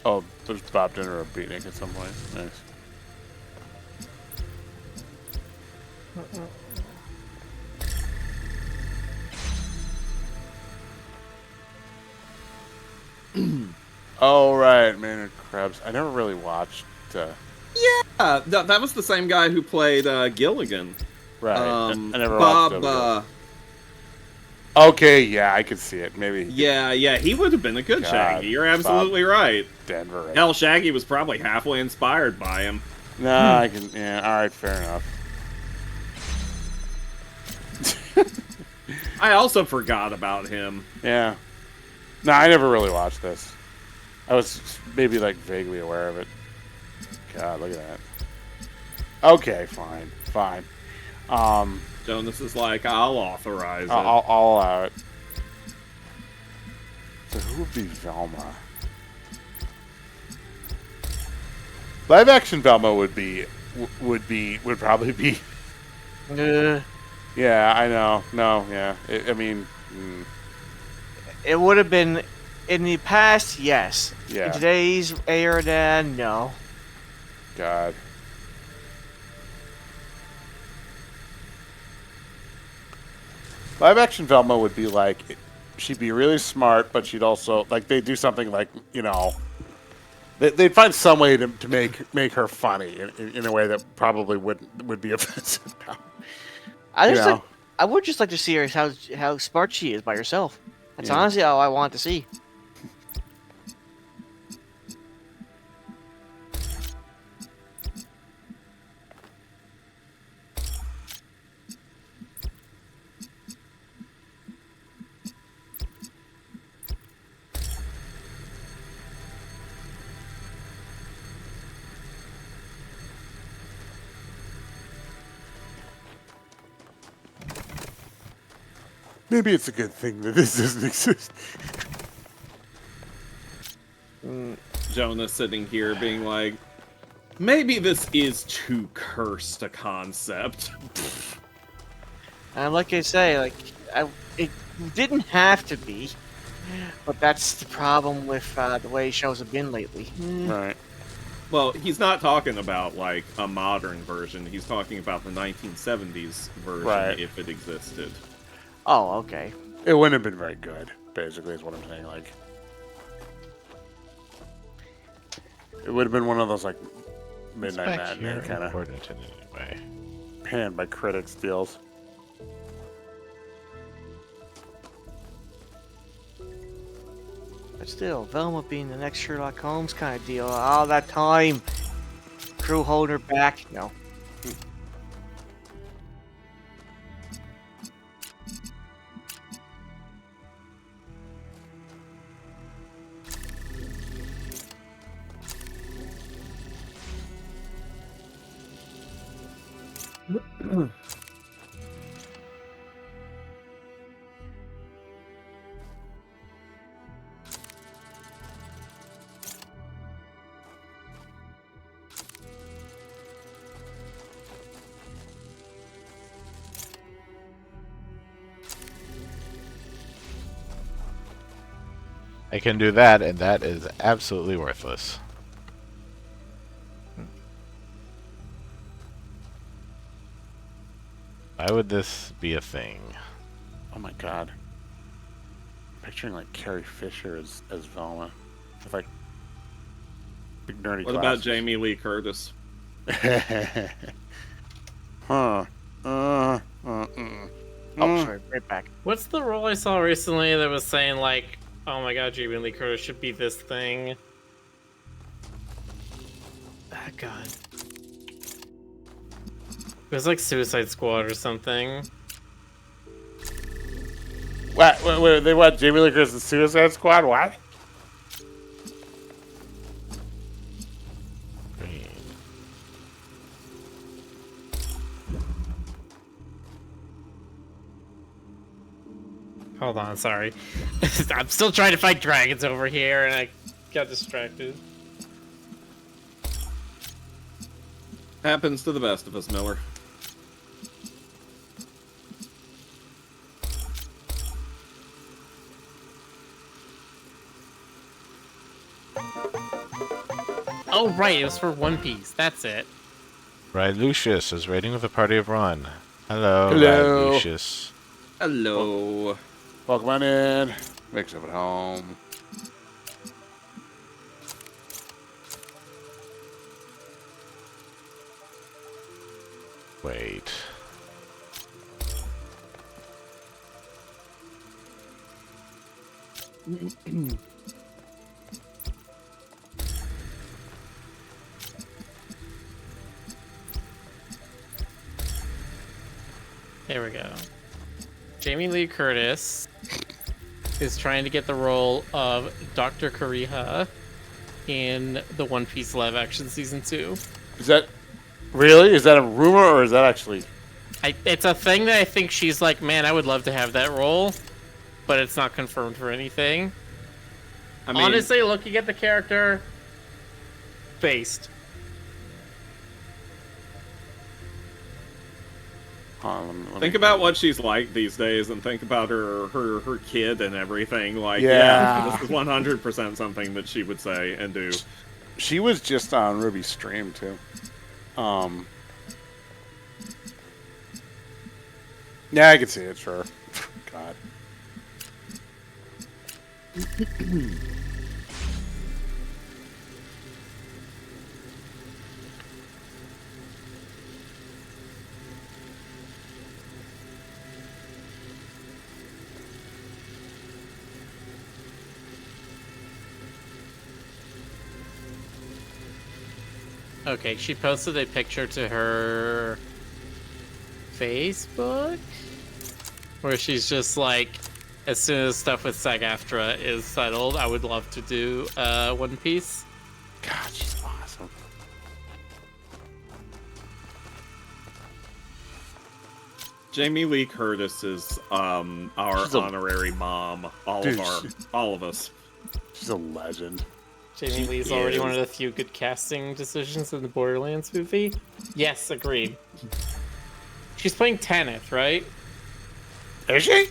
Oh, there's Bob Dinner or Beatnik at some point. Nice. Oh, right, Maynard Krebs. I never really watched. Yeah, that was the same guy who played Gilligan. Right. I never Bob. watched okay, yeah, I could see it. Maybe. Yeah, he would have been a good Shaggy. You're absolutely right. Denver. Right? Hell, Shaggy was probably halfway inspired by him. Nah, I can. Yeah, all right, fair enough. I also forgot about him. Yeah. No, I never really watched this. I was maybe like vaguely aware of it. God, look at that. Okay, fine. Jonas is like, I'll authorize it. I'll allow it. So who would be Velma? Live action Velma would probably be Yeah, I know. No, yeah. It would have been in the past, yes. Yeah. In today's era, then no. God. Live action Velma would be like, she'd be really smart, but she'd also, like, they'd do something like, they'd find some way to make her funny in a way that probably would be offensive now. I would just like to see her how smart she is by herself. That's Yeah. honestly all I want to see. Maybe it's a good thing that this doesn't exist. Jonah sitting here being like, maybe this is too cursed a concept. And like I say, it didn't have to be, but that's the problem with the way shows have been lately. Right. Well, he's not talking about, like, a modern version. He's talking about the 1970s version, if it existed. Oh, okay. It wouldn't have been very good, basically, is what I'm saying. Like, it would have been one of those, like, midnight matinee kind of panned by critics deals. But still, Velma being the next Sherlock Holmes kind of deal. All that time, Croo holding her back. No. I can do that, and that is absolutely worthless. Why would this be a thing? Oh my god. Picturing like Carrie Fisher as Velma. With like big nerdy What about Jamie Lee Curtis? Huh. Oh, sorry, right back. What's the role I saw recently that was saying like, oh my god, Jamie Lee Curtis should be this thing? Ah, god. It was like Suicide Squad or something. What? They want Jamie Lee Curtis in Suicide Squad? What? Hold on, sorry. I'm still trying to fight dragons over here and I got distracted. Happens to the best of us, Miller. Oh, right, it was for One Piece. That's it. Right, Lucius is raiding with a party of Ron. Hello, Hello. Right, Lucius. Hello. Welcome on in. Make yourself at home. Wait. There we go. Jamie Lee Curtis is trying to get the role of Dr. Kariha in the One Piece live action season 2. Is that really? Is that a rumor or is that actually? It's a thing that I think she's like, man, I would love to have that role, but it's not confirmed for anything. I mean, honestly, looking at the character, based. Think about what she's like these days, and think about her kid and everything. Like, Yeah. this is 100% something that she would say and do. She was just on Ruby's stream too. Yeah, I can see it. Sure. God. Okay, she posted a picture to her Facebook where she's just like, as soon as stuff with SAG-AFTRA is settled, I would love to do One Piece. God, she's awesome. Jamie Lee Curtis is our honorary mom. All of us. She's a legend. Jamie Lee's already one of the few good casting decisions in the Borderlands movie. Yes, agreed. She's playing Tanith, right? Is she?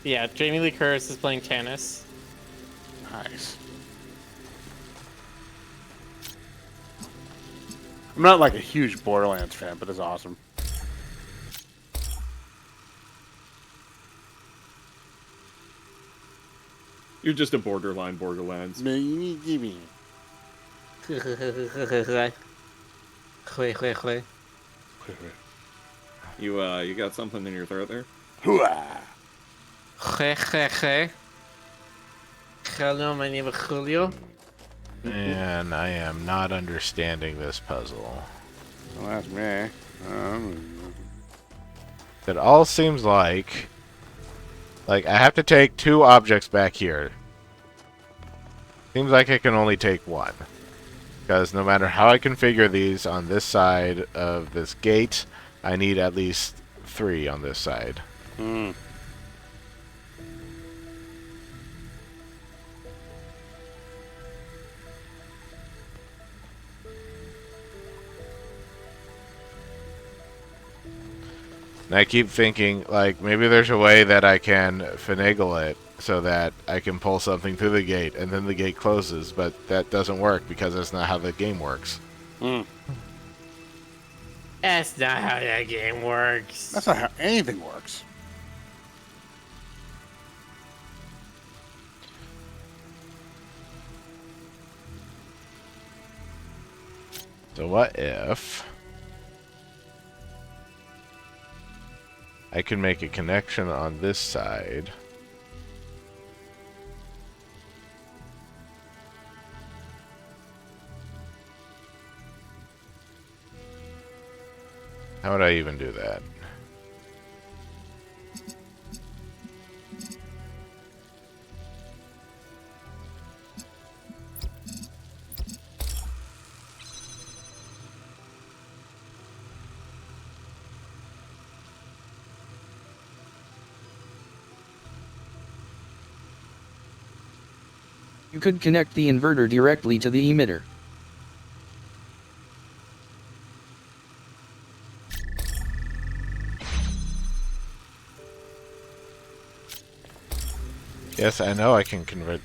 Yeah, Jamie Lee Curtis is playing Tannis. Nice. I'm not like a huge Borderlands fan, but it's awesome. You're just a Borderlands. You got something in your throat there? Hello, my name is Julio. And I am not understanding this puzzle. Well, that's me. It all seems like I have to take 2 objects back here. Seems like I can only take 1. Because no matter how I configure these on this side of this gate, I need at least 3 on this side. And I keep thinking, like, maybe there's a way that I can finagle it so that I can pull something through the gate and then the gate closes, but that doesn't work because that's not how the game works. That's not how that game works. That's not how anything works. So what if I can make a connection on this side? How would I even do that? You could connect the inverter directly to the emitter. Yes, I know I can convert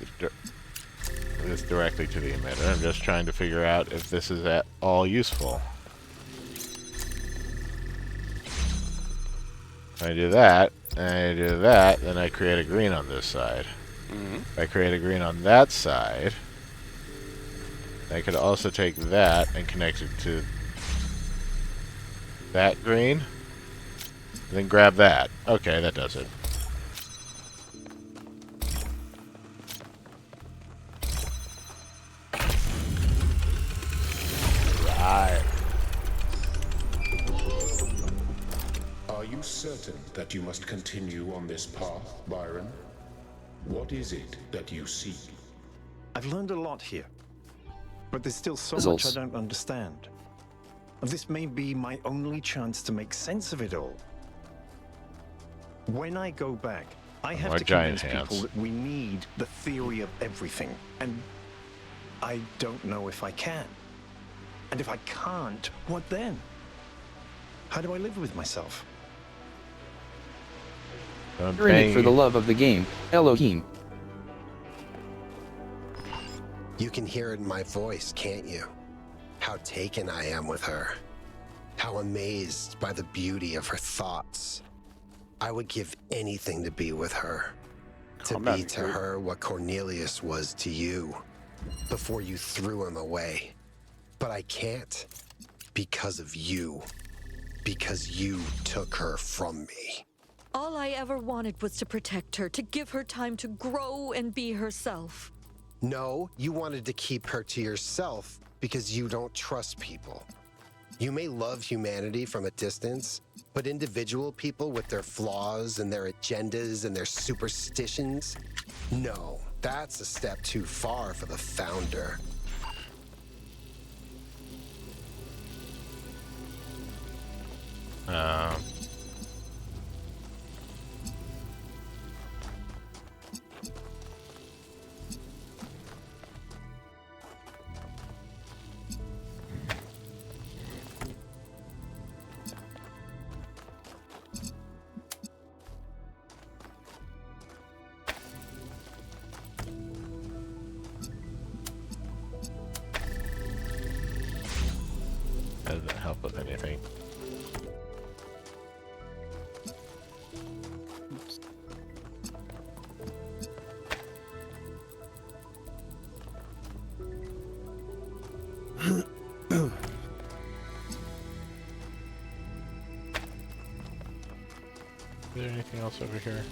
this directly to the emitter. I'm just trying to figure out if this is at all useful. If I do that, and I do that, then I create a green on this side. If I create a green on that side, I could also take that and connect it to that green, and then grab that. Okay, that does it. Right. Are you certain that you must continue on this path, Byron? What is it that you seek? I've learned a lot here, but there's still so Puzzles. much I don't understand. This may be my only chance to make sense of it all. When I go back, I have More to giant convince people hands. that we need the theory of everything. And I don't know if I can. And if I can't, what then? How do I live with myself? You're in it for the love of the game, Elohim. You can hear it in my voice, can't you? How taken I am with her. How amazed by the beauty of her thoughts. I would give anything to be with her. To be to her what Cornelius was to you before you threw him away. But I can't because of you. Because you took her from me. All I ever wanted was to protect her, to give her time to grow and be herself. No, you wanted to keep her to yourself because you don't trust people. You may love humanity from a distance, but individual people with their flaws and their agendas and their superstitions, no, that's a step too far for the Founder. That doesn't help with anything. Is there anything else over here?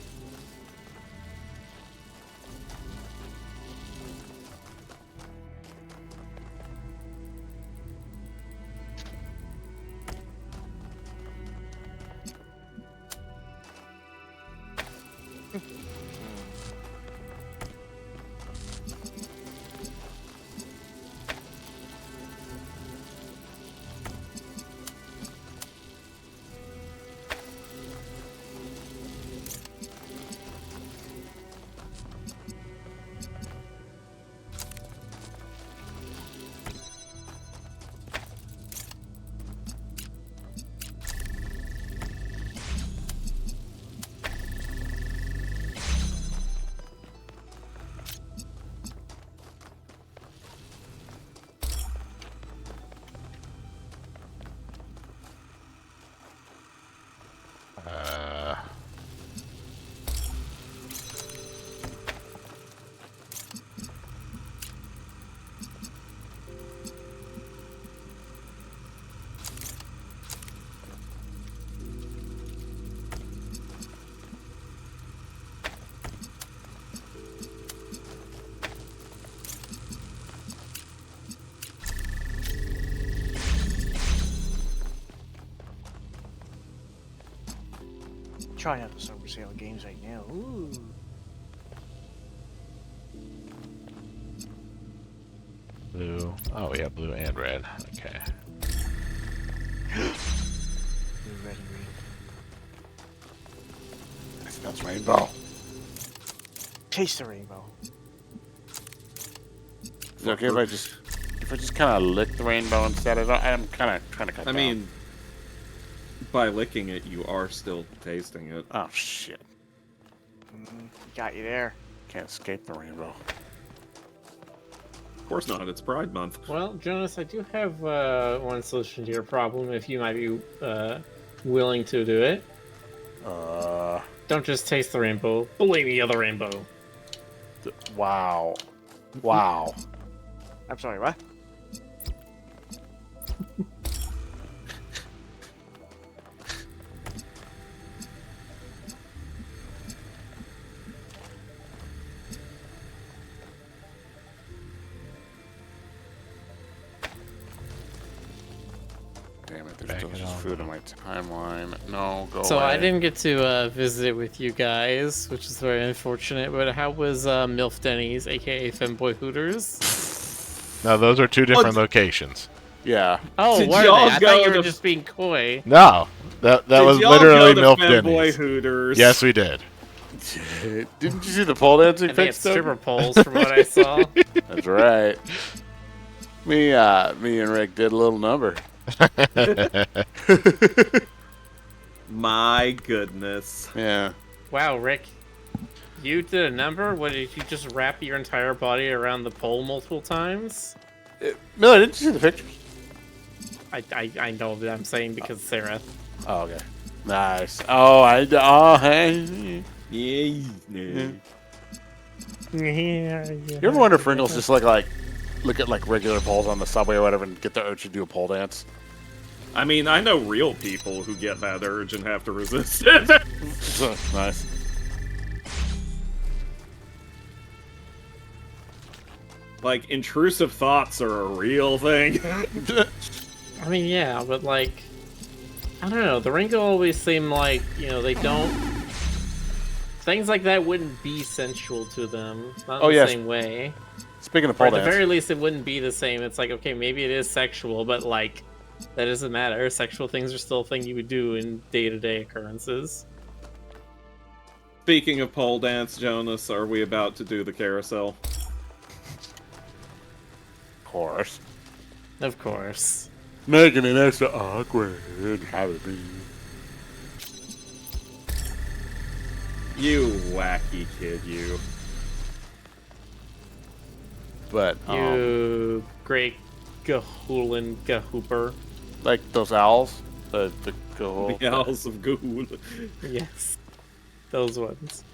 Try not to summer sale games right now. Ooh. Blue. Oh, yeah, blue and red. Okay. Blue, red, and green. I think that's rainbow. Taste the rainbow. Is it okay if I just kind of lick the rainbow instead? I'm kind of trying to cut down. I mean, by licking it, you are still tasting it. Oh shit! Got you there. Can't escape the rainbow. Of course not. It's Pride Month. Well, Jonas, I do have one solution to your problem. If you might be willing to do it. Don't just taste the rainbow. Believe me, the rainbow. Wow. Wow. I'm sorry, what? Damn it, there's delicious food in my timeline. No, go So away. I didn't get to visit with you guys, which is very unfortunate, but how was MILF Denny's, aka Femboy Hooters? No, those are two different locations. Yeah. Oh, Did were they? y'all I go thought you were to- just being coy. No, That Did was y'all literally go to Milk Fanboy Denny's. Hooters? Yes, we did. Didn't you see the pole dancing I think pics? it's stripper poles from what I saw. That's right. Me and Rick did a little number. My goodness. Yeah. Wow, Rick, you did a number? What, did you just wrap your entire body around the pole multiple times? Miller, didn't you see the pictures? I know that I'm saying because Sarah. Oh, okay. Nice. Hey. Yeah. You ever wonder if Pringles just look at like regular poles on the subway or whatever and get the urge to do a pole dance? I mean, I know real people who get that urge and have to resist it. Nice. Like, intrusive thoughts are a real thing. I mean, yeah, but like, I don't know. The Ringo always seem like, you know, they don't. Things like that wouldn't be sensual to them. Not in the same way. Speaking of Or pole at the dance. very least, it wouldn't be the same. It's like, okay, maybe it is sexual, but like, that doesn't matter. Sexual things are still a thing you would do in day-to-day occurrences. Speaking of pole dance, Jonas, are we about to do the carousel? Of course. Of course. Making it extra awkward. How it be? You wacky kid, you. But You great Gahoolin Gahooper. like those owls, the Gahul. The Owls of Ghoul. Yes. Those ones.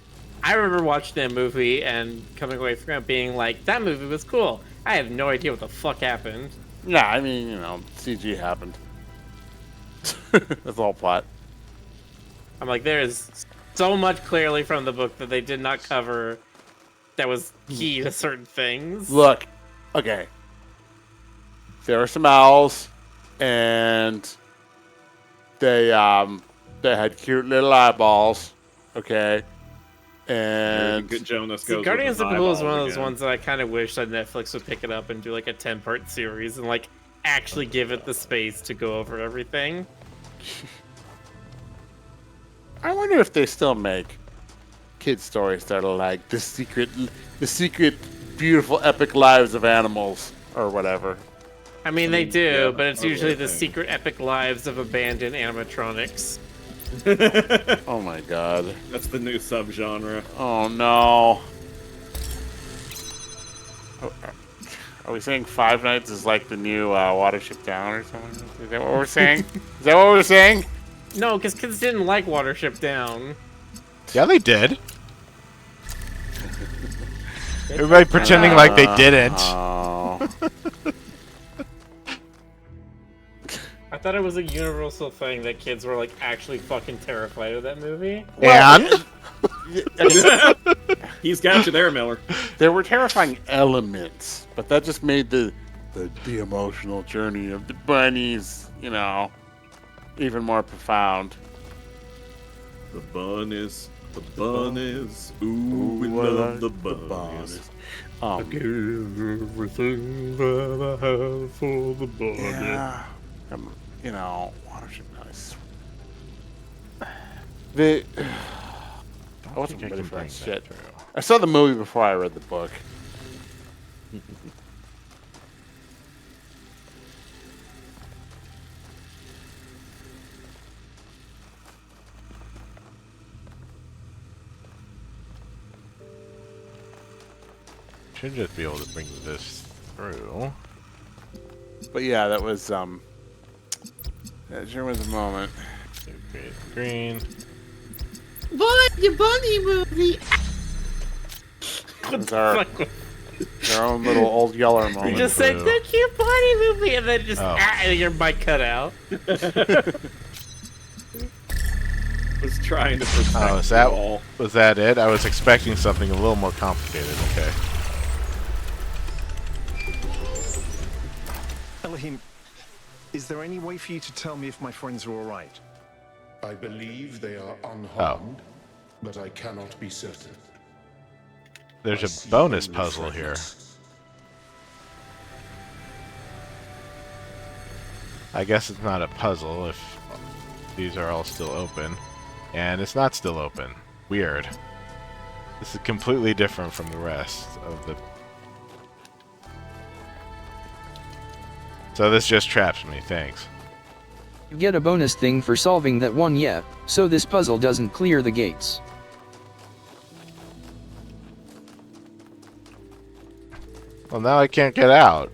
I remember watching that movie and coming away from it being like, that movie was cool. I have no idea what the fuck happened. Yeah, I mean, you know, CG happened. That's all plot. I'm like, there is so much clearly from the book that they did not cover that was key to certain things. Look, okay. There are some owls, and they had cute little eyeballs, okay, and Jonas See, goes Guardians with of his the Blue is eyeballs one of those again. ones that I kind of wish that Netflix would pick it up and do like a 10-part series and like actually give it the space to go over everything. I wonder if they still make kid stories that are like the secret, beautiful, epic lives of animals or whatever. I mean, they do, yeah, but it's that's usually the the thing. secret epic lives of abandoned animatronics. Oh my god. That's the new subgenre. Oh no. Are we saying Five Nights is like the new Watership Down or something? Is that what we're saying? Is that what we're saying? No, because kids didn't like Watership Down. Yeah, they did. Everybody pretending like they didn't. Oh. I thought it was a universal thing that kids were like actually fucking terrified of that movie. And He's got you there, Miller. There were terrifying elements, but that just made the emotional journey of the bunnies, you know, even more profound. The bunnies, ooh, we love the bunnies. Everything that I have for the bunny. Yeah, you know, Watership Nice. I wasn't ready for that shit. I saw the movie before I read the book. should just be able to bring this through. But yeah, that was that sure was a moment. Green. What? Your bunny movie? It's our own little old Yeller moment. You just said the cute bunny movie and then just and your mic cut out. Was trying to protect Oh, is you that all. was that it? I was expecting something a little more complicated. Okay. Elohim, is there any way for you to tell me if my friends are all right? I believe they are unharmed, but I cannot be certain. There's I a see bonus only puzzle here. fragments. I guess it's not a puzzle if these are all still open. And it's not still open. Weird. This is completely different from the rest of the... So this just traps me, thanks. You get a bonus thing for solving that one yet, so this puzzle doesn't clear the gates. Well, now I can't get out.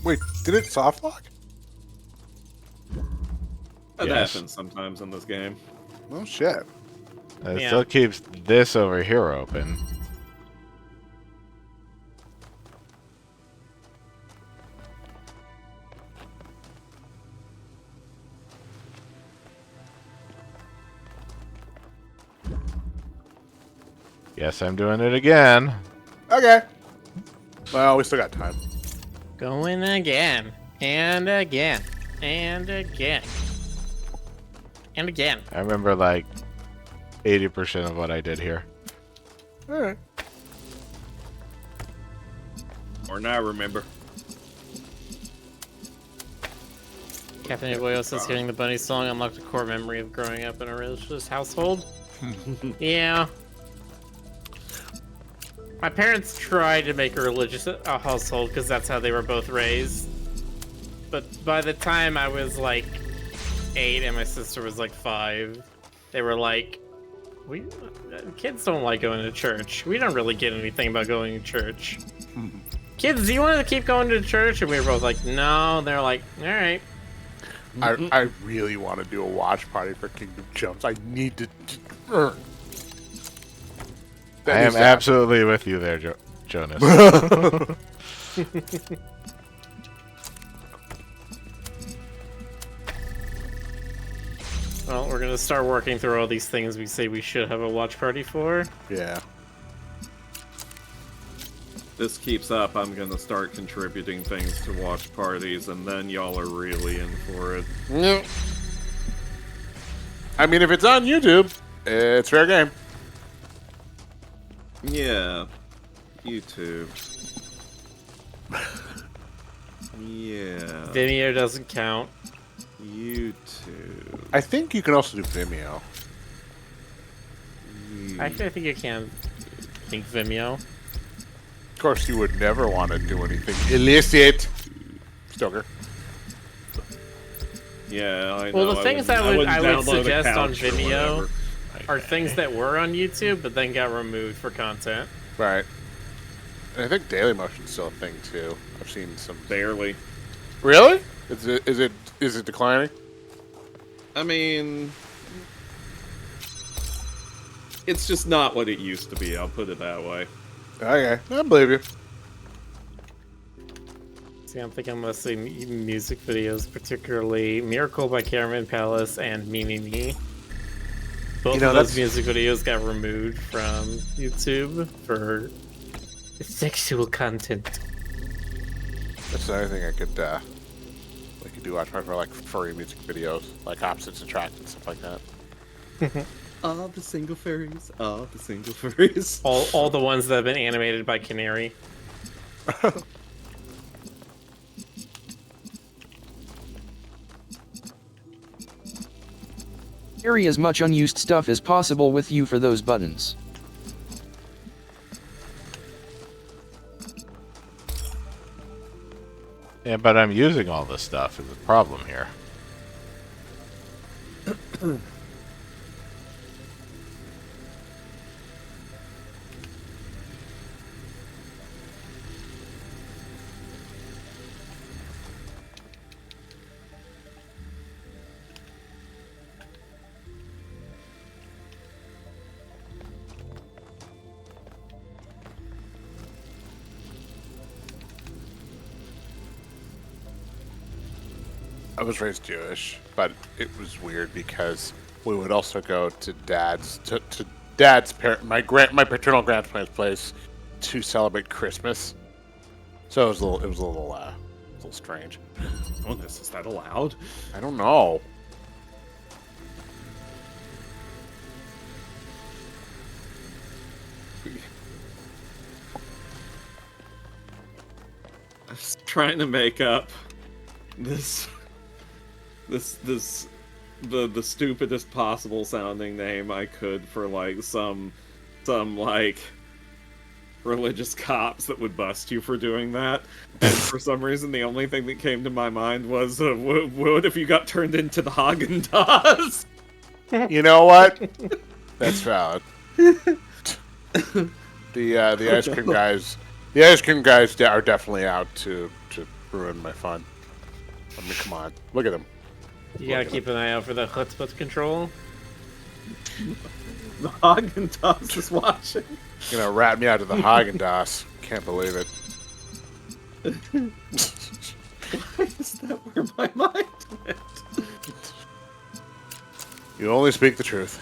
Wait, did it soft lock? That Yes. happens sometimes in this game. Oh shit. It Yeah. still keeps this over here open. Yes, I'm doing it again. Okay. Well, we still got time. Going again. And again. And again. And again. I remember like 80% of what I did here. Alright. Or now remember. Captain Abuelo says hearing the bunny song unlocked a core memory of growing up in a religious household. Yeah. My parents tried to make a religious household because that's how they were both raised. But by the time I was like 8 and my sister was like 5, they were like, "We kids don't like going to church. We don't really get anything about going to church. Kids, do you want to keep going to church?" And we were both like, "No." They're like, "All right." I really want to do a watch party for Kingdom Jumps. I need to. I am absolutely with you there, Jonas. Well, we're gonna start working through all these things we say we should have a watch party for. Yeah. This keeps up, I'm gonna start contributing things to watch parties, and then y'all are really in for it. No. I mean, if it's on YouTube, it's fair game. Yeah. YouTube. Yeah. Vimeo doesn't count. YouTube. I think you can also do Vimeo. Actually, I think you can think Vimeo. Of course, you would never want to do anything illicit. Stoker. Yeah, I know. Well, the things I would wouldn't suggest download a on couch or Vimeo whatever. are things that were on YouTube but then got removed for content. Right. And I think Daily Motion's still a thing too. I've seen some. Barely. Really? Is it declining? I mean, it's just not what it used to be. I'll put it that way. Okay, I believe you. See, I'm thinking mostly music videos, particularly Miracle by Cameron Palace and Me Me Me. Both of those music videos got removed from YouTube for sexual content. That's another thing I could do watch party for, like furry music videos, like opposites attract and stuff like that. All the single furries. All the single furries. All the ones that have been animated by Canary. Carry as much unused stuff as possible with you for those buttons. Yeah, but I'm using all this stuff is the problem here. I was raised Jewish, but it was weird because we would also go to my paternal grandparents' place to celebrate Christmas. So it was a little little strange. Oh, is that allowed? I don't know. I was trying to make up the stupidest possible sounding name I could for like some like religious cops that would bust you for doing that. And for some reason, the only thing that came to my mind was, what if you got turned into the Haagen-Dazs? You know what? That's valid. The ice cream guys, are definitely out to ruin my fun. I mean, come on, look at them. You gotta keep an eye out for the chutzpah control. The Haagen-Dazs is watching. Gonna rat me out to the Haagen-Dazs. Can't believe it. Why is that where my mind went? You only speak the truth.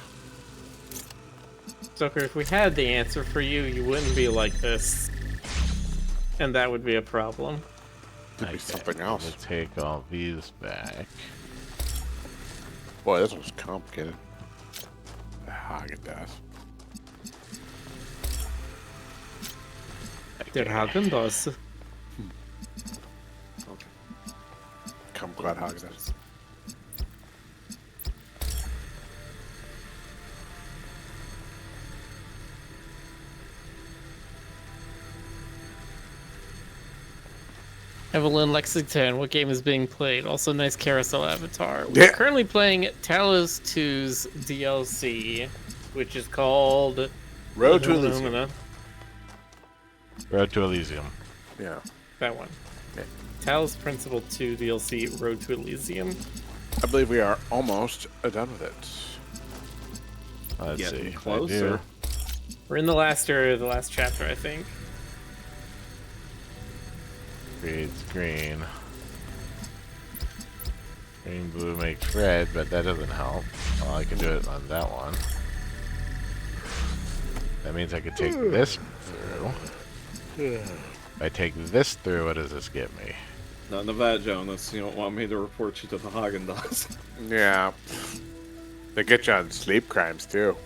Stoker, if we had the answer for you, you wouldn't be like this. And that would be a problem. Could be something else. Let's take all these back. Boy, this one's complicated. The Haagen-Dazs. Der Haagen-Dazs. Kumquat Haagen-Dazs. Evelyn Lexington, what game is being played? Also, nice carousel avatar. We're currently playing Talos 2's DLC, which is called Road to Elysium. Road to Elysium. Yeah. That one. Yeah. Talos Principle 2 DLC, Road to Elysium. I believe we are almost done with it. Let's Getting see. closer. We're in the last area of the last chapter, I think. Creates green. Green, blue makes red, but that doesn't help. Well, I can do it on that one. That means I could take this through. If I take this through, what does this get me? None of that, Jonas. You don't want me to report you to the Haagen-Dazs. Yeah. They get you on sleep crimes, too.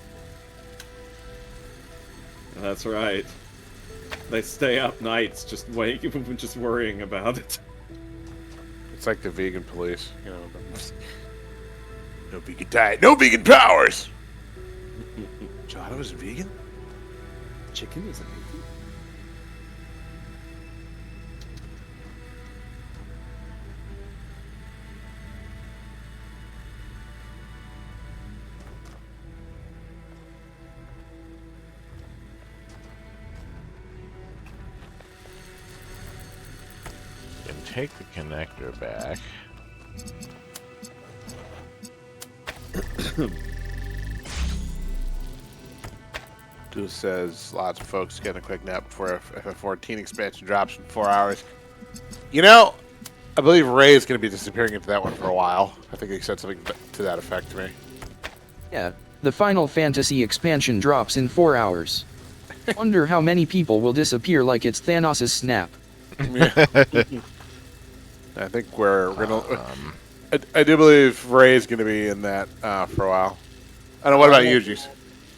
That's right. They stay up nights just just worrying about it. It's like the vegan police, you know. No vegan diet, no vegan powers! Gelato is vegan? Chicken isn't vegan? Take the connector back. Dude says lots of folks getting a quick nap before FF14 expansion drops in 4 hours. You know, I believe Ray is going to be disappearing into that one for a while. I think he said something to that effect to me. Yeah, the Final Fantasy expansion drops in 4 hours. Wonder how many people will disappear like it's Thanos' snap. I think we're gonna. I do believe Ray's gonna be in that for a while. I don't know. What about you, Juice?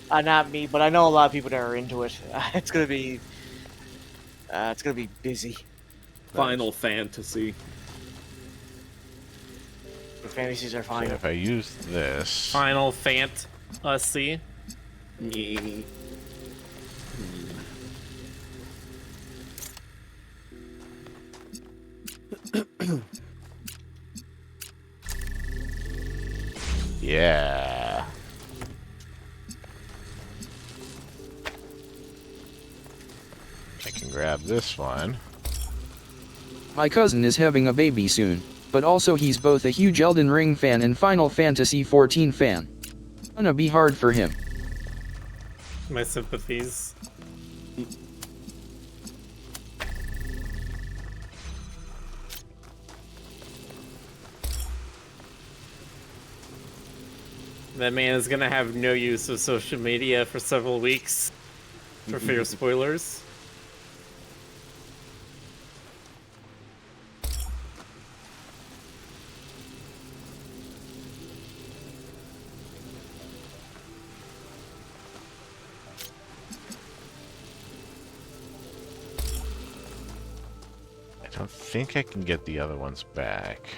Not me, but I know a lot of people that are into it. It's gonna be busy. Final Fantasy. The fantasies are So fine. if I use this, Final Fantasy. yeah. I can grab this one. My cousin is having a baby soon, but also he's both a huge Elden Ring fan and Final Fantasy XIV fan. Gonna be hard for him. My sympathies. That man is gonna have no use of social media for several weeks for fear of spoilers. don't think I can get the other ones back.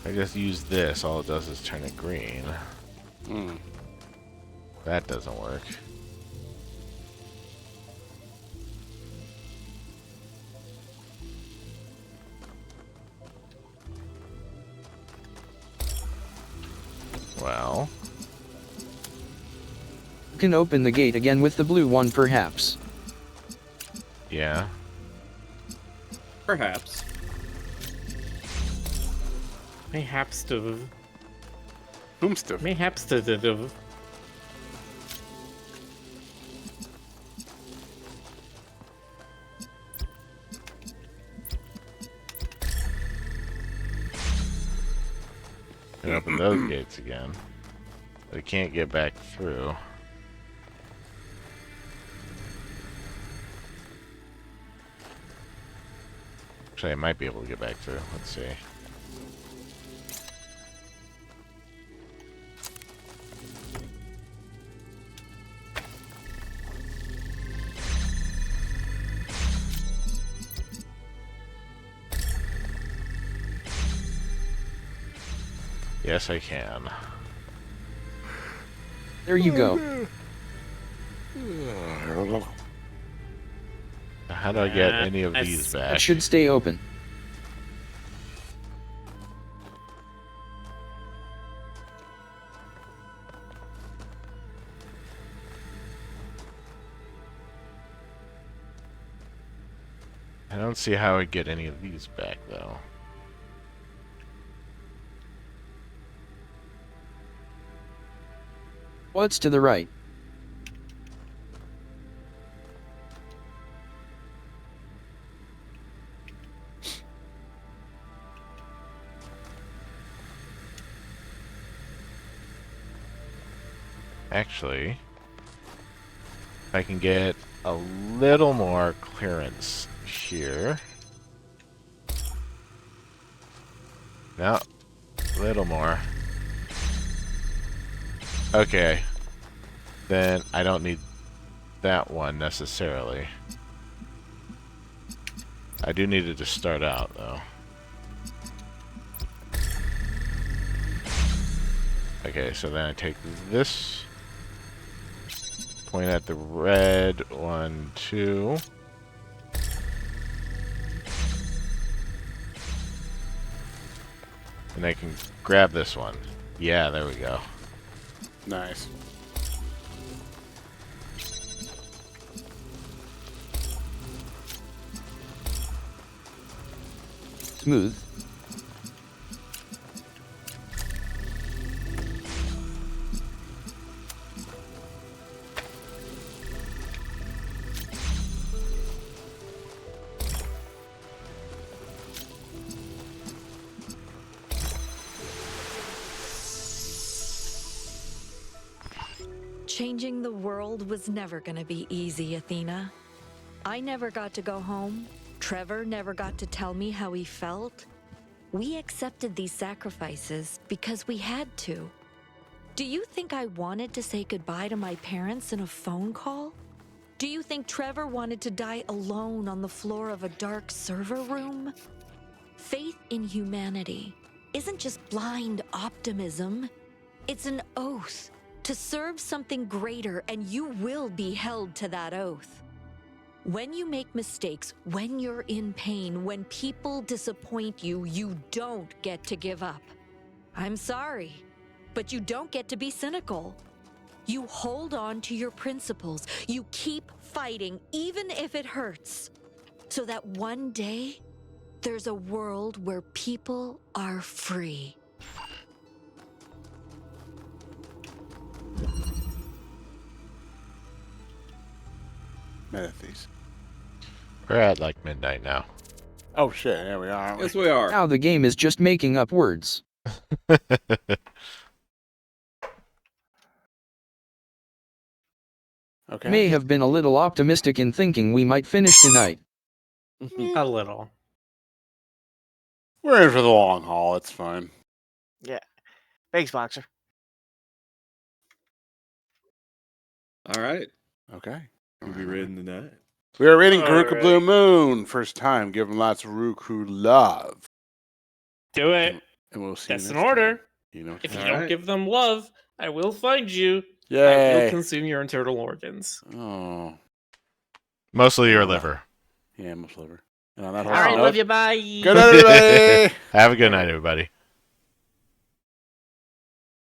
I just use this, all it does is turn it green. That doesn't work. Well, You can open the gate again with the blue one perhaps. yeah. Perhaps. Mayhaps to. Boomstuff. Mayhaps to. Can open those gates again. But I can't get back through. Actually, I might be able to get back through. Let's see. Yes, I can. There you go. How do I get any of these That back? should stay open. I don't see how I get any of these back, though. What's to the right? Actually, if I can get a little more clearance here. No, a little more. Okay, then I don't need that one necessarily. I do need it to start out, though. Okay, so then I take this, point at the red 1, 2. And I can grab this one. Yeah, there we go. Nice. Smooth. Changing the world was never gonna be easy, Athena. I never got to go home. Trevor never got to tell me how he felt. We accepted these sacrifices because we had to. Do you think I wanted to say goodbye to my parents in a phone call? Do you think Trevor wanted to die alone on the floor of a dark server room? Faith in humanity isn't just blind optimism. It's an oath to serve something greater, and you will be held to that oath. When you make mistakes, when you're in pain, when people disappoint you, you don't get to give up. I'm sorry, but you don't get to be cynical. You hold on to your principles. You keep fighting, even if it hurts, so that one day there's a world where people are free. Menethys. We're at like midnight now. Oh shit, there we are. Yes, we are. Now the game is just making up words. Okay. May have been a little optimistic in thinking we might finish tonight. A little. We're in for the long haul. It's fine. Yeah. Thanks, Boxer. All right. Okay. We'll be reading tonight. We are reading Garuka Alright. Blue Moon. First time. Give him lots of Ruku love. Do it. And we'll see That's you an next order. time. You know what If you you mean. don't give them love, I will find you. I Yay. will consume your internal organs. Oh. Mostly your liver. Yeah, most liver. And on that All right, note, love you. Bye. good night, everybody. Have a good night, everybody.